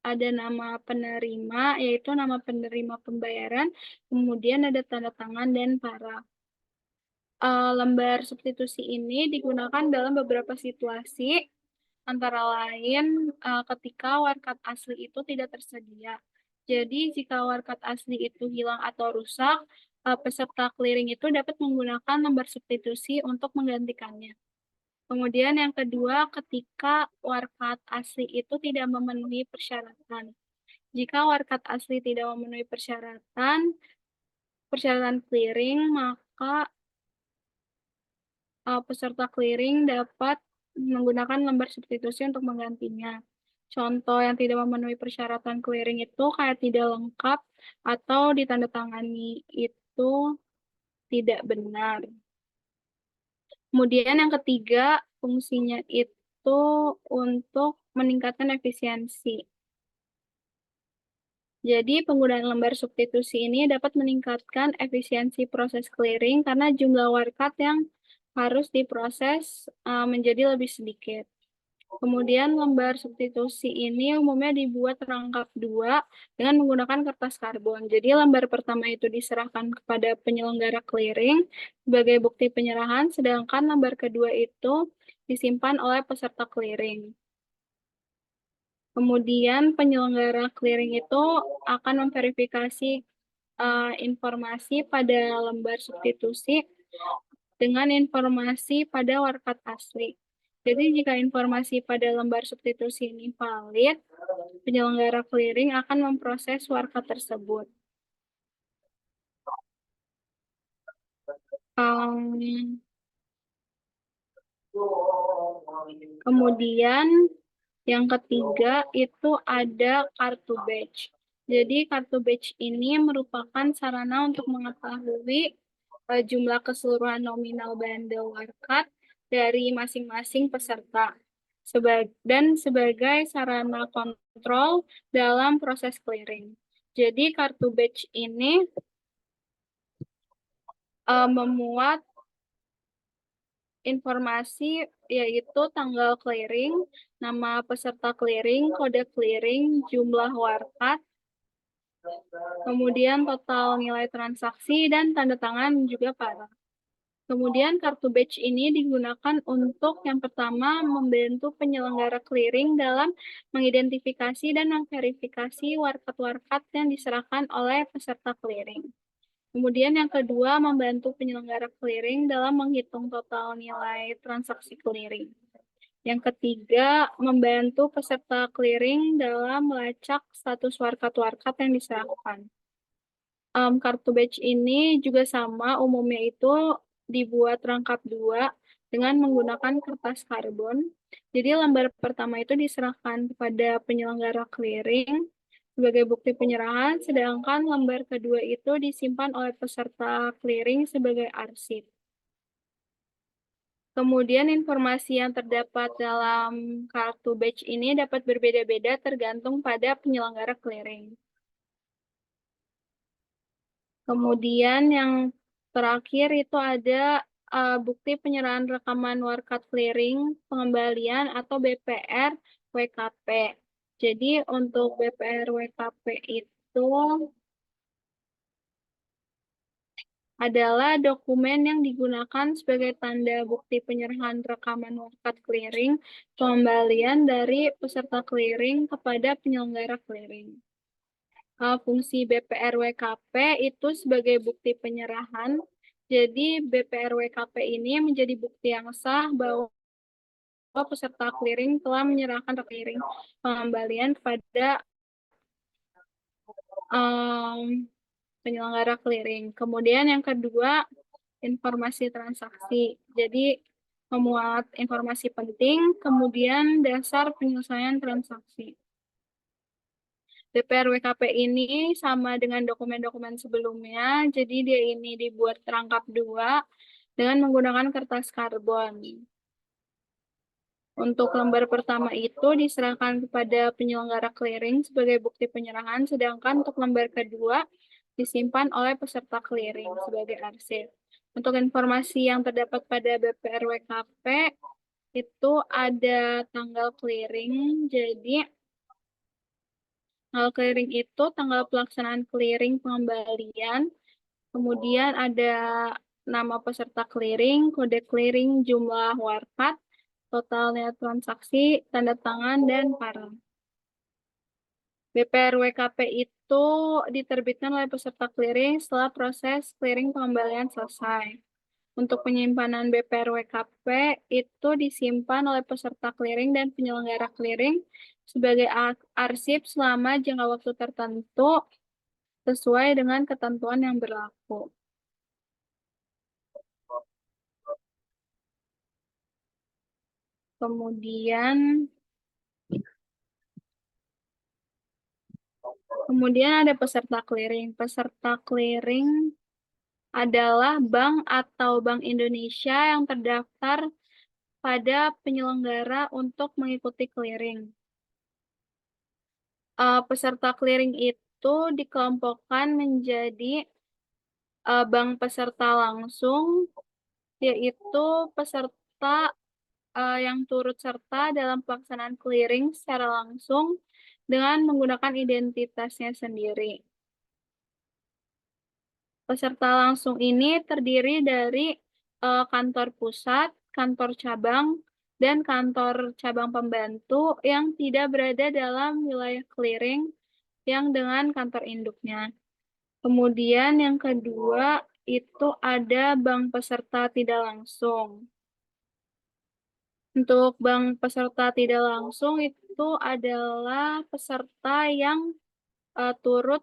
ada nama penerima, yaitu nama penerima pembayaran, kemudian ada tanda tangan dan para. Lembar substitusi ini digunakan dalam beberapa situasi, antara lain ketika warkat asli itu tidak tersedia. Jadi jika warkat asli itu hilang atau rusak, peserta clearing itu dapat menggunakan lembar substitusi untuk menggantikannya. Kemudian yang kedua, ketika warkat asli itu tidak memenuhi persyaratan. Jika warkat asli tidak memenuhi persyaratan clearing, maka peserta clearing dapat menggunakan lembar substitusi untuk menggantinya. Contoh yang tidak memenuhi persyaratan clearing itu kayak tidak lengkap atau ditandatangani itu tidak benar. Kemudian yang ketiga, fungsinya itu untuk meningkatkan efisiensi. Jadi penggunaan lembar substitusi ini dapat meningkatkan efisiensi proses clearing karena jumlah warkat yang harus diproses menjadi lebih sedikit. Kemudian lembar substitusi ini umumnya dibuat rangkap 2 dengan menggunakan kertas karbon. Jadi lembar pertama itu diserahkan kepada penyelenggara clearing sebagai bukti penyerahan, sedangkan lembar kedua itu disimpan oleh peserta clearing. Kemudian penyelenggara clearing itu akan memverifikasi informasi pada lembar substitusi dengan informasi pada warkat asli. Jadi jika informasi pada lembar substitusi ini valid, penyelenggara clearing akan memproses warkat tersebut. Kemudian yang ketiga itu ada kartu badge. Jadi kartu badge ini merupakan sarana untuk mengetahui jumlah keseluruhan nominal bundle warkat dari masing-masing peserta dan sebagai sarana kontrol dalam proses clearing. Jadi kartu badge ini memuat informasi yaitu tanggal clearing, nama peserta clearing, kode clearing, jumlah warkat, kemudian total nilai transaksi, dan tanda tangan juga para. Kemudian kartu badge ini digunakan untuk yang pertama membantu penyelenggara clearing dalam mengidentifikasi dan memverifikasi warkat-warkat yang diserahkan oleh peserta clearing. Kemudian yang kedua membantu penyelenggara clearing dalam menghitung total nilai transaksi clearing. Yang ketiga membantu peserta clearing dalam melacak status warkat-warkat yang diserahkan. Kartu badge ini juga sama, umumnya itu dibuat rangkap 2 dengan menggunakan kertas karbon. Jadi lembar pertama itu diserahkan kepada penyelenggara clearing sebagai bukti penyerahan, sedangkan lembar kedua itu disimpan oleh peserta clearing sebagai arsip. Kemudian informasi yang terdapat dalam kartu badge ini dapat berbeda-beda tergantung pada penyelenggara clearing. Kemudian yang terakhir itu ada bukti penyerahan rekaman warkat clearing, pengembalian atau BPR WKP. Jadi untuk BPRWKP itu adalah dokumen yang digunakan sebagai tanda bukti penyerahan rekaman warkat clearing pengembalian dari peserta clearing kepada penyelenggara clearing. Fungsi BPRWKP itu sebagai bukti penyerahan. Jadi BPRWKP ini menjadi bukti yang sah bahwa peserta clearing telah menyerahkan clearing pengembalian kepada penyelenggara clearing. Kemudian yang kedua, informasi transaksi. Jadi memuat informasi penting, kemudian dasar penyelesaian transaksi. BPRWKP ini sama dengan dokumen-dokumen sebelumnya, jadi dia ini dibuat terangkap dua dengan menggunakan kertas karbon. Untuk lembar pertama itu diserahkan kepada penyelenggara clearing sebagai bukti penyerahan, sedangkan untuk lembar kedua disimpan oleh peserta clearing sebagai arsip. Untuk informasi yang terdapat pada BPRWKP itu ada tanggal clearing, jadi tanggal clearing itu tanggal pelaksanaan clearing pengembalian, kemudian ada nama peserta clearing, kode clearing, jumlah warkat, totalnya transaksi, tanda tangan, dan parang. BPRWKP itu diterbitkan oleh peserta clearing setelah proses clearing pengembalian selesai. Untuk penyimpanan BPRWKP itu disimpan oleh peserta clearing dan penyelenggara clearing sebagai arsip selama jangka waktu tertentu sesuai dengan ketentuan yang berlaku. Kemudian ada peserta clearing. Peserta clearing adalah bank atau Bank Indonesia yang terdaftar pada penyelenggara untuk mengikuti clearing. Peserta clearing itu dikelompokkan menjadi bank peserta langsung, yaitu peserta yang turut serta dalam pelaksanaan clearing secara langsung dengan menggunakan identitasnya sendiri. Peserta langsung ini terdiri dari kantor pusat, kantor cabang, dan kantor cabang pembantu yang tidak berada dalam wilayah clearing yang dengan kantor induknya. Kemudian yang kedua itu ada bank peserta tidak langsung. Untuk bank peserta tidak langsung itu adalah peserta yang turut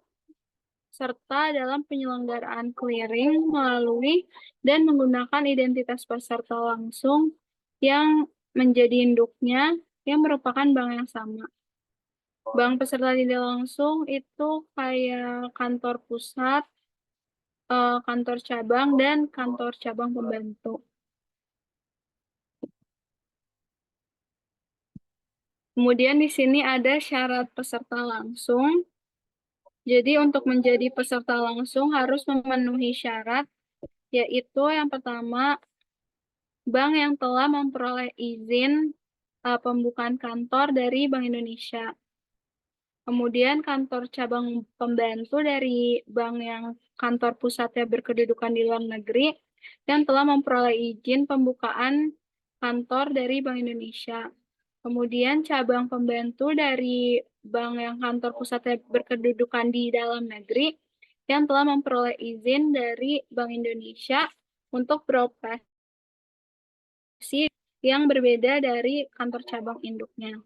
serta dalam penyelenggaraan clearing melalui dan menggunakan identitas peserta langsung yang menjadi induknya yang merupakan bank yang sama. Bank peserta tidak langsung itu kayak kantor pusat, kantor cabang, dan kantor cabang pembantu. Kemudian di sini ada syarat peserta langsung. Jadi untuk menjadi peserta langsung harus memenuhi syarat, yaitu yang pertama, bank yang telah memperoleh izin pembukaan kantor dari Bank Indonesia. Kemudian kantor cabang pembantu dari bank yang kantor pusatnya berkedudukan di luar negeri yang telah memperoleh izin pembukaan kantor dari Bank Indonesia. Kemudian cabang pembantu dari bank yang kantor pusatnya berkedudukan di dalam negeri yang telah memperoleh izin dari Bank Indonesia untuk beroperasi yang berbeda dari kantor cabang induknya.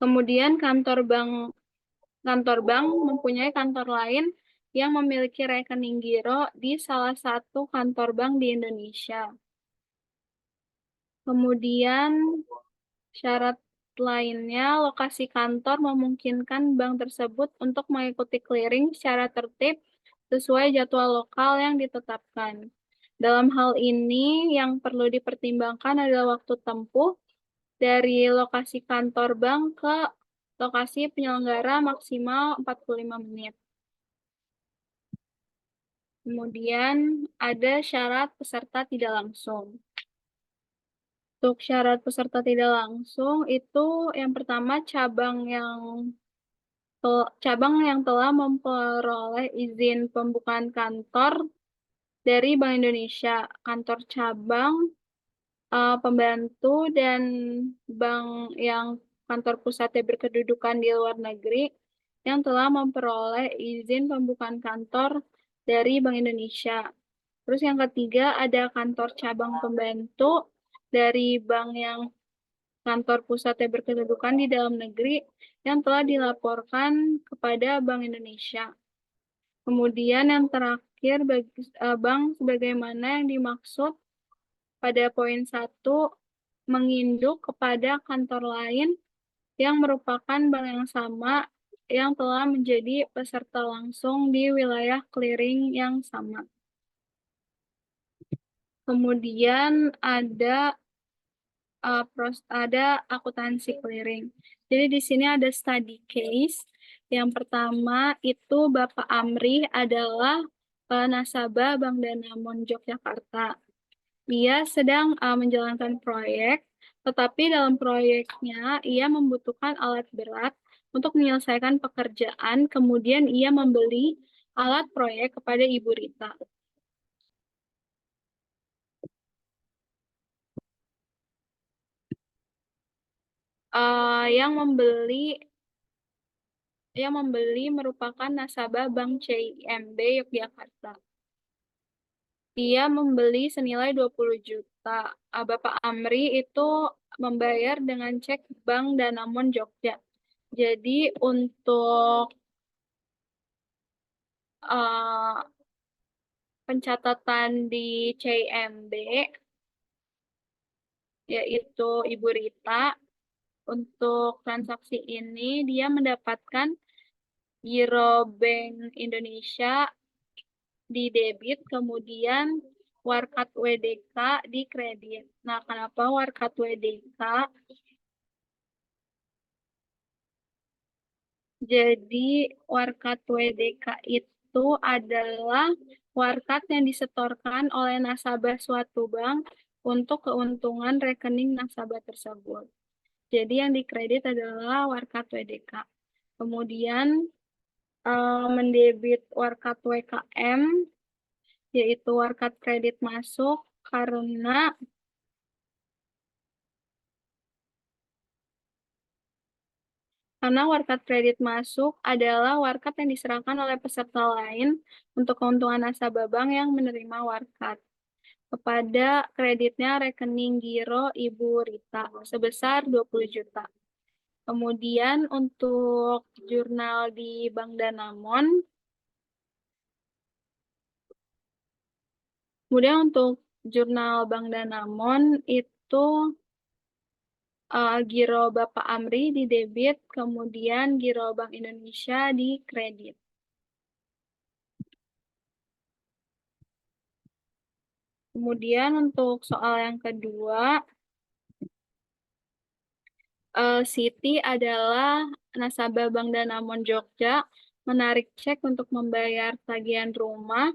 Kemudian kantor bank mempunyai kantor lain yang memiliki rekening giro di salah satu kantor bank di Indonesia. Kemudian syarat lainnya, lokasi kantor memungkinkan bank tersebut untuk mengikuti clearing secara tertib sesuai jadwal lokal yang ditetapkan. Dalam hal ini, yang perlu dipertimbangkan adalah waktu tempuh dari lokasi kantor bank ke lokasi penyelenggara maksimal 45 menit. Kemudian ada syarat peserta tidak langsung. Untuk syarat peserta tidak langsung itu yang pertama cabang yang telah memperoleh izin pembukaan kantor dari Bank Indonesia, kantor cabang, pembantu, dan bank yang kantor pusatnya berkedudukan di luar negeri yang telah memperoleh izin pembukaan kantor dari Bank Indonesia. Terus yang ketiga ada kantor cabang pembantu dari bank yang kantor pusatnya berkedudukan di dalam negeri yang telah dilaporkan kepada Bank Indonesia. Kemudian yang terakhir bank sebagaimana yang dimaksud pada poin 1 menginduk kepada kantor lain yang merupakan bank yang sama yang telah menjadi peserta langsung di wilayah clearing yang sama. Kemudian ada akuntansi clearing. Jadi di sini ada study case. Yang pertama itu Bapak Amri adalah nasabah Bank Danamon Yogyakarta. Dia sedang menjalankan proyek, tetapi dalam proyeknya ia membutuhkan alat berat untuk menyelesaikan pekerjaan, kemudian ia membeli alat proyek kepada Ibu Rita. Yang membeli merupakan nasabah Bank CIMB Yogyakarta. Dia membeli senilai 20 juta. Bapak Amri itu membayar dengan cek Bank Danamon Jogja. Jadi untuk pencatatan di CIMB, yaitu Ibu Rita, untuk transaksi ini dia mendapatkan Giro Bank Indonesia di debit, kemudian Warkat WDK di kredit. Nah, kenapa Warkat WDK? Jadi, Warkat WDK itu adalah warkat yang disetorkan oleh nasabah suatu bank untuk keuntungan rekening nasabah tersebut. Jadi, yang dikredit adalah Warkat WDK. Kemudian, mendebit Warkat WKM, yaitu warkat kredit masuk, karena warkat kredit masuk adalah warkat yang diserahkan oleh peserta lain untuk keuntungan nasabah bank yang menerima warkat. Kepada kreditnya rekening giro Ibu Rita sebesar 20 juta. Kemudian untuk jurnal di Bank Danamon, kemudian untuk jurnal Bank Danamon itu giro Bapak Amri di debit, kemudian giro Bank Indonesia di kredit. Kemudian untuk soal yang kedua, Siti adalah nasabah Bank Danamon Jogja menarik cek untuk membayar tagihan rumah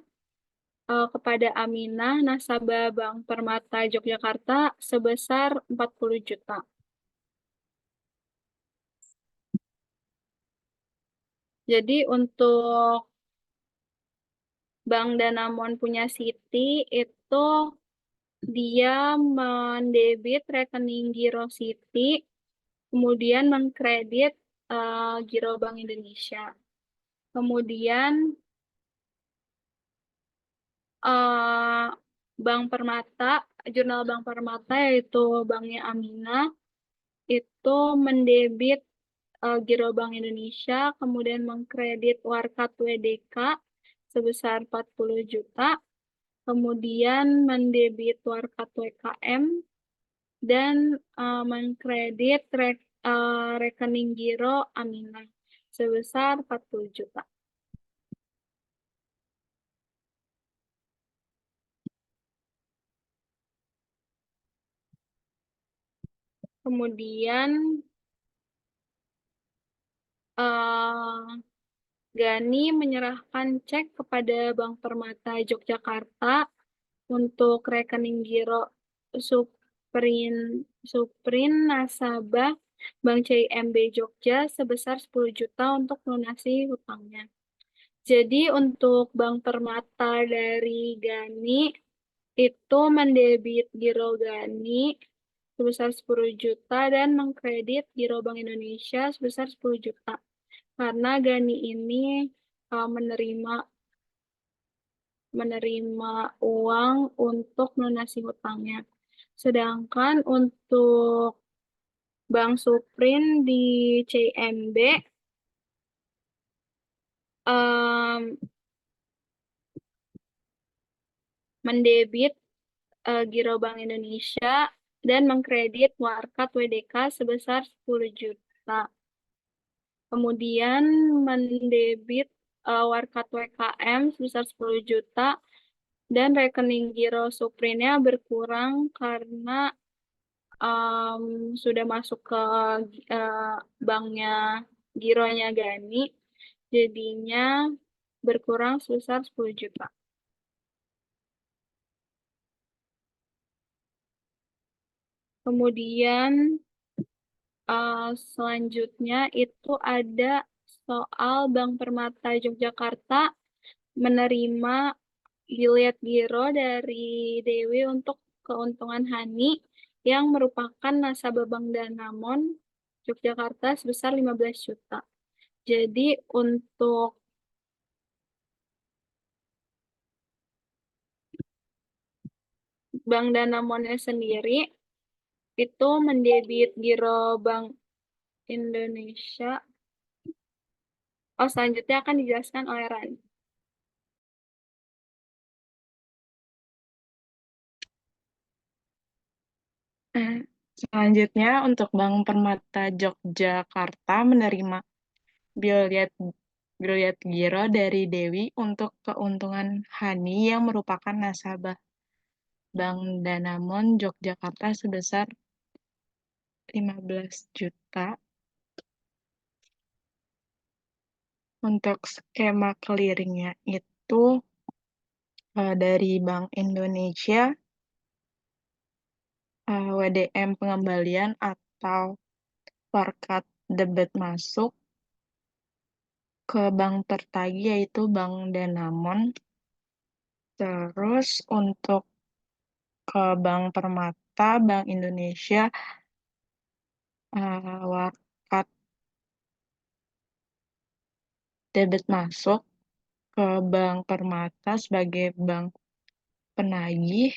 kepada Aminah, nasabah Bank Permata Yogyakarta sebesar 40 juta. Jadi untuk Bank Danamon punya Siti itu dia mendebit rekening giro Siti, kemudian mengkredit giro Bank Indonesia. Kemudian Bank Permata, jurnal Bank Permata yaitu banknya Aminah, itu mendebit giro Bank Indonesia, kemudian mengkredit Warkat WDK sebesar 40 juta, kemudian mendebit Warkat WKM, dan mengkredit rekening giro Aminah sebesar 40 juta. Kemudian Gani menyerahkan cek kepada Bank Permata Yogyakarta untuk rekening giro Suprin nasabah Bank CIMB Jogja sebesar 10 juta untuk melunasi hutangnya. Jadi untuk Bank Permata dari Gani itu mendebit giro Gani sebesar 10 juta dan mengkredit giro Bank Indonesia sebesar 10 juta. Karena Gani ini menerima uang untuk melunasi hutangnya. Sedangkan untuk Bank Suprin di CIMB mendebit giro Bank Indonesia dan mengkredit Warkat WDK sebesar 10 juta. Kemudian mendebit Warkat WKM sebesar 10 juta dan rekening giro Suprinnya berkurang karena sudah masuk ke banknya gironya Gani, jadinya berkurang sebesar 10 juta. Kemudian selanjutnya itu ada soal Bank Permata Yogyakarta menerima biliet giro dari Dewi untuk keuntungan Hani yang merupakan nasabah Bank Danamon Yogyakarta sebesar 15 juta. Jadi untuk Bank Danamonnya sendiri itu mendebit giro Bank Indonesia. Selanjutnya akan dijelaskan oleh Rani. Selanjutnya untuk Bank Permata Yogyakarta menerima biliet giro dari Dewi untuk keuntungan Hani yang merupakan nasabah Bank Danamon Yogyakarta sebesar 15 juta. Untuk skema clearingnya itu dari Bank Indonesia, WDM pengembalian atau warkat debit masuk ke bank tertagih yaitu Bank Danamon. Terus untuk ke Bank Permata, Bank Indonesia, warkat debit masuk ke Bank Permata sebagai bank penagih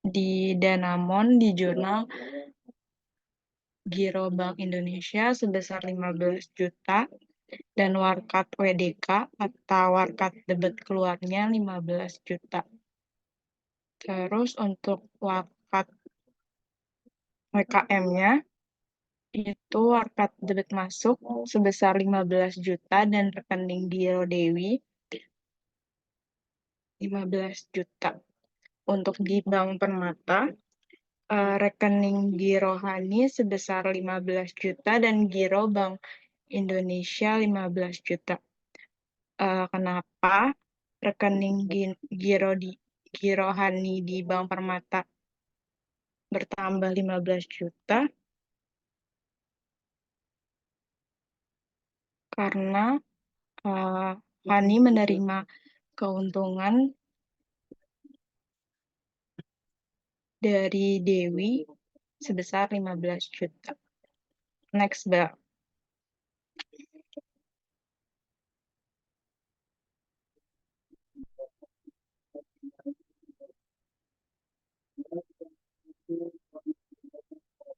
di Danamon di jurnal Giro Bank Indonesia sebesar 15 juta dan warkat WDK atau warkat debit keluarnya 15 juta. Terus untuk warkat WKM-nya itu warkat debit masuk sebesar 15 juta dan rekening giro Dewi 15 juta. Untuk di Bank Permata, rekening giro Hani sebesar 15 juta dan giro Bank Indonesia 15 juta. Kenapa rekening giro Hani di Bank Permata bertambah 15 juta? Karena Hani menerima keuntungan dari Dewi sebesar 15 juta. Next, Mbak.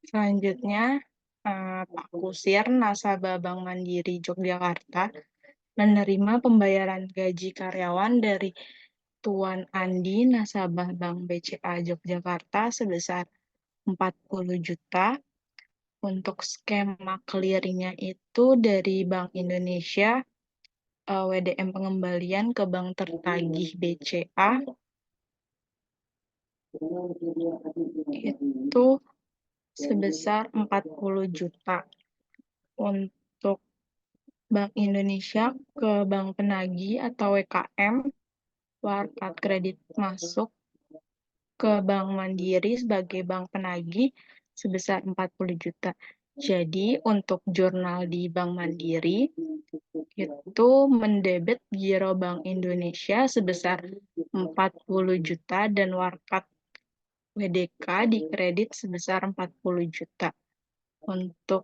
Selanjutnya, Pak Kusir, nasabah Bank Mandiri Yogyakarta, menerima pembayaran gaji karyawan dari Tuan Andi, nasabah Bank BCA Yogyakarta sebesar 40 juta. Untuk skema clearingnya itu dari Bank Indonesia, WDM pengembalian ke bank tertagih BCA itu sebesar 40 juta. Untuk Bank Indonesia ke bank penagih atau WKM, warkat kredit masuk ke Bank Mandiri sebagai bank penagih sebesar 40 juta. Jadi untuk jurnal di Bank Mandiri itu mendebit giro Bank Indonesia sebesar 40 juta dan warkat WDK dikredit sebesar 40 juta. Untuk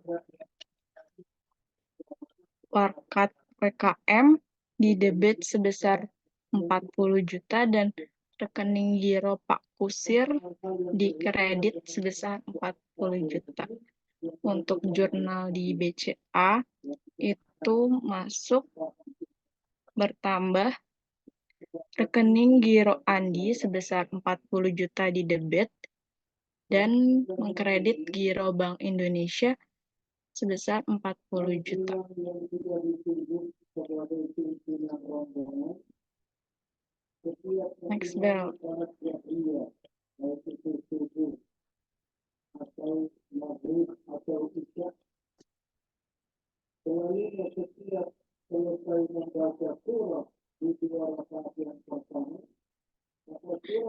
warkat PKM didebit sebesar 40 juta dan rekening giro Pak Kusir dikredit sebesar 40 juta. Untuk jurnal di BCA itu masuk bertambah rekening giro Andi sebesar 40 juta di debit dan mengkredit giro Bank Indonesia sebesar 40 juta. Next bell.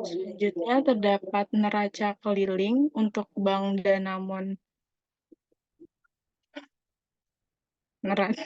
Selanjutnya terdapat neraca keliling untuk Bank Danamon. Neraca.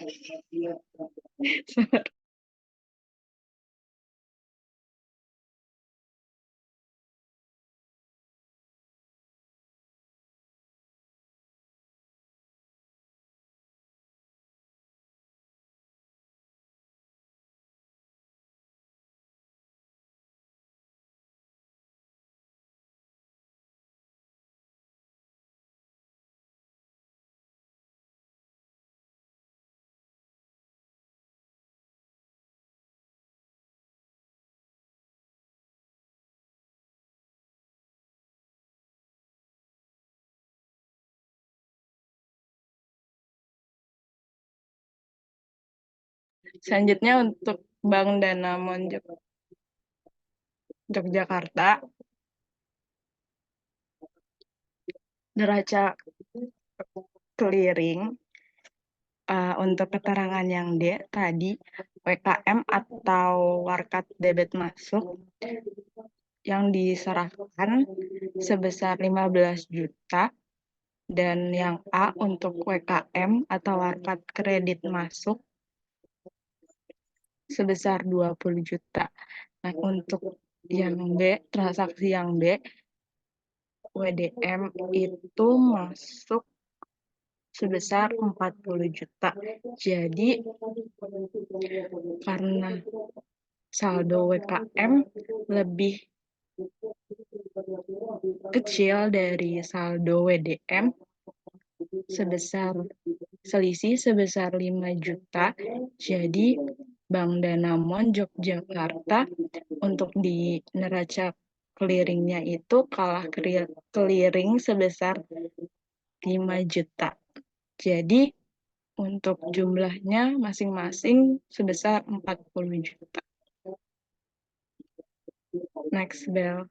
Selanjutnya untuk Bank Danamon Yogyakarta, neraca clearing untuk keterangan yang D tadi, WKM atau warkat debit masuk yang diserahkan sebesar 15 juta dan yang A untuk WKM atau warkat kredit masuk sebesar 20 juta. Nah, untuk yang B, transaksi yang B, WDM itu masuk sebesar 40 juta. Jadi, karena saldo WKM lebih kecil dari saldo WDM, selisih sebesar 5 juta. Jadi, Bank Danamon Yogyakarta untuk di neraca clearingnya itu kalah clearing sebesar 5 juta. Jadi untuk jumlahnya masing-masing sebesar 40 juta. Next bell.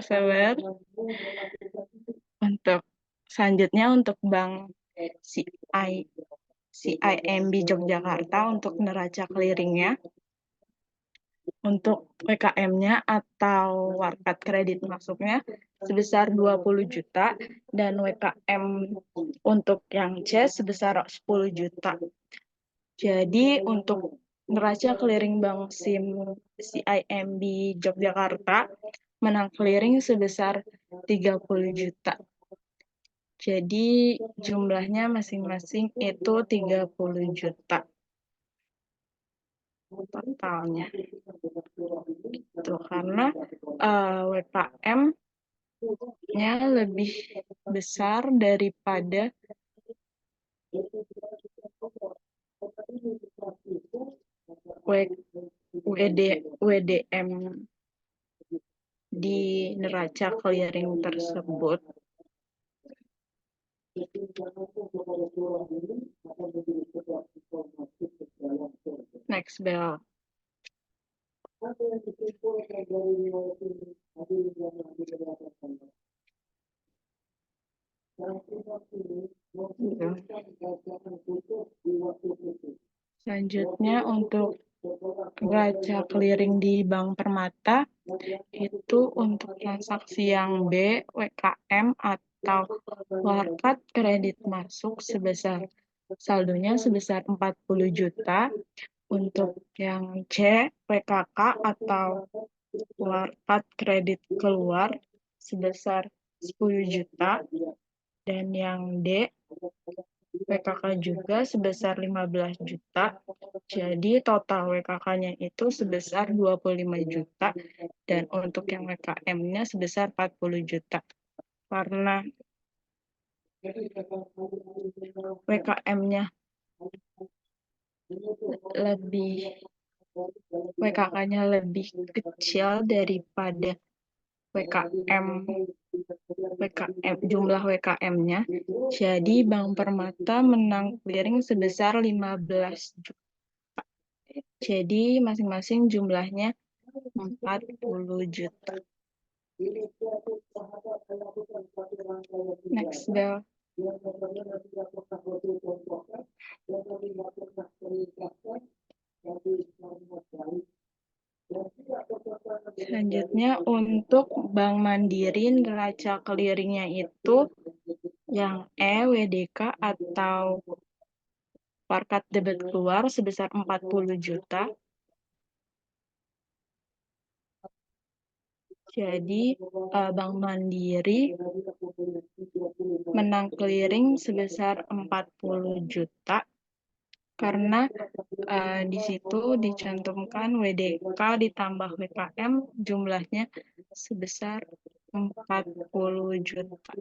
Sabar. Untuk selanjutnya untuk Bank CIMB Yogyakarta untuk neraca clearingnya, untuk WKM-nya atau warkat kredit masuknya sebesar 20 juta dan WKM untuk yang C sebesar 10 juta. Jadi untuk neraca clearing Bank CIMB Yogyakarta menang clearing sebesar 30 juta. Jadi jumlahnya masing-masing itu 30 juta totalnya. Itu karena WKM-nya lebih besar daripada WDM di neraca clearing tersebut. Next bell. Gitu. Selanjutnya untuk neraca clearing di Bank Permata itu untuk transaksi yang B, WKM atau warkat kredit masuk sebesar saldonya sebesar 40 juta. Untuk yang C, PKK atau warkat kredit keluar sebesar 10 juta. Dan yang D, WKK juga sebesar 15 juta. Jadi total WKK-nya itu sebesar 25 juta. Dan untuk yang WKM-nya sebesar 40 juta. Karena WKM-nya WKK-nya lebih kecil daripada jumlah WKM-nya. Jadi Bank Permata menang clearing sebesar 15 juta. Jadi masing-masing jumlahnya 40 juta. Next, Bel. Selanjutnya untuk Bank Mandiri neraca clearingnya itu yang E, WDK atau warkat debit keluar sebesar 40 juta. Jadi Bank Mandiri menang clearing sebesar 40 juta karena di situ dicantumkan WDK ditambah WKM jumlahnya sebesar 40 juta.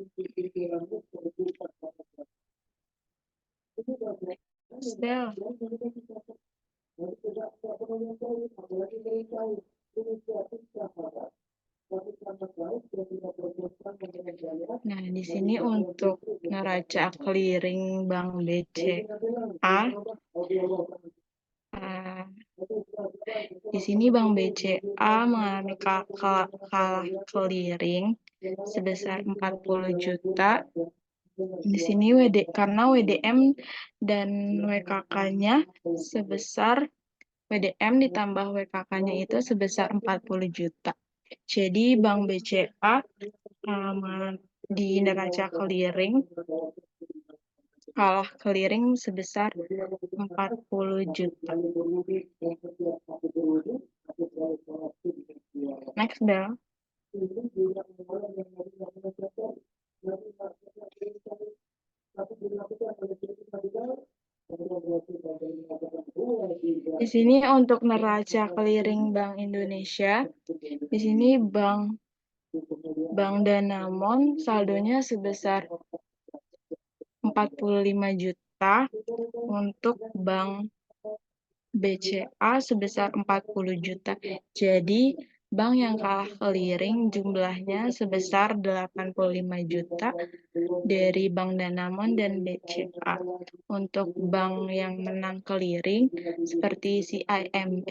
Stel. Nah, di sini untuk neraca clearing Bank BCA, di sini Bank BCA mengalami kalah clearing sebesar 40 juta. Di sini karena WDM dan WKK-nya sebesar WDM ditambah WKK-nya itu sebesar 40 juta. Jadi Bank BCA di neraca clearing kalah clearing sebesar 40 juta. Next, Bel. Di sini untuk neraca clearing Bank Indonesia, di sini Bank Danamon saldonya sebesar 45 juta, untuk Bank BCA sebesar 40 juta. Jadi bank yang kalah clearing jumlahnya sebesar 85 juta dari Bank Danamon dan BCA. Untuk bank yang menang clearing seperti CIMB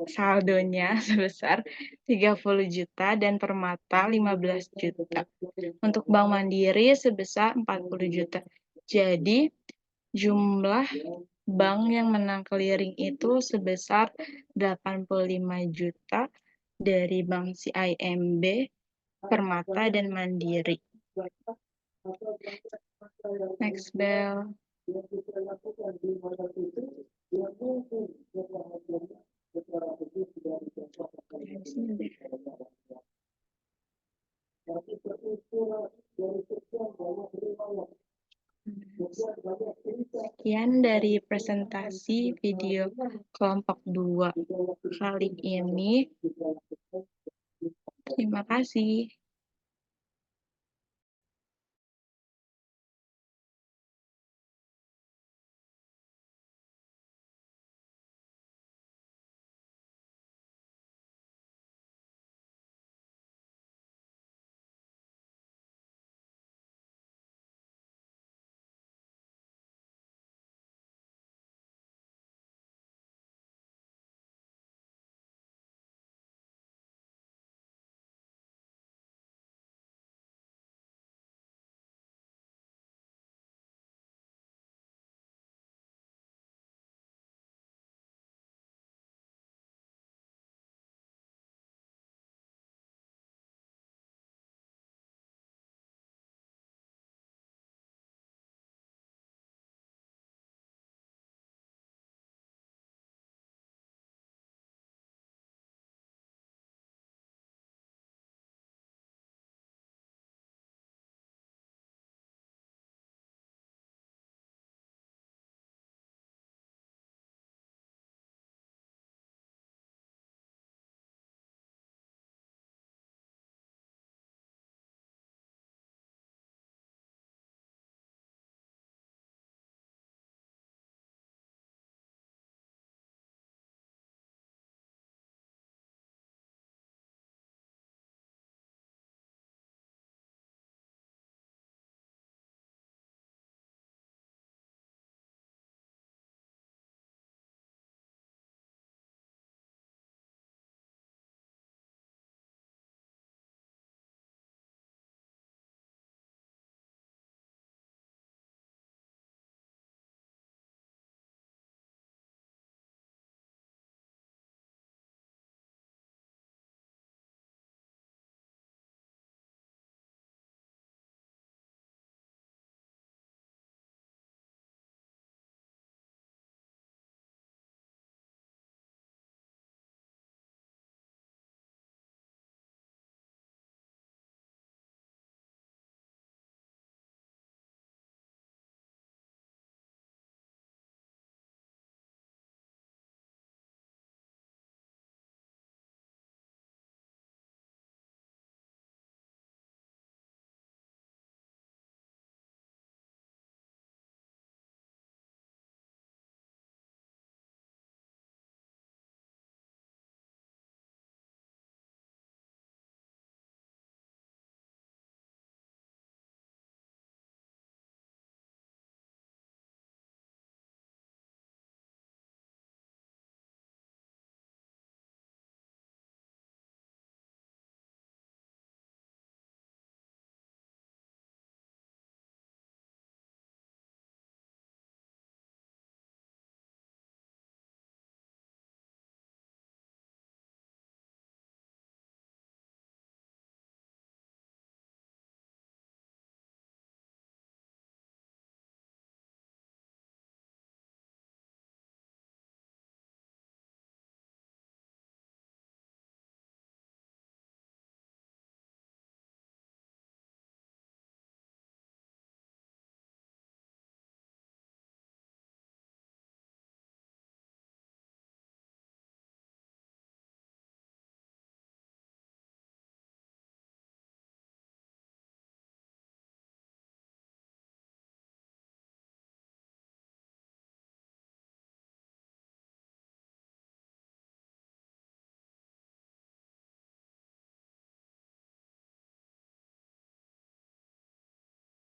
saldonya sebesar 30 juta dan Permata 15 juta. Untuk Bank Mandiri sebesar 40 juta. Jadi jumlah bank yang menang clearing itu sebesar 85 juta dari Bank CIMB, Permata, dan Mandiri. Next, Bel. Sekian dari presentasi video kelompok 2 kali ini. Terima kasih.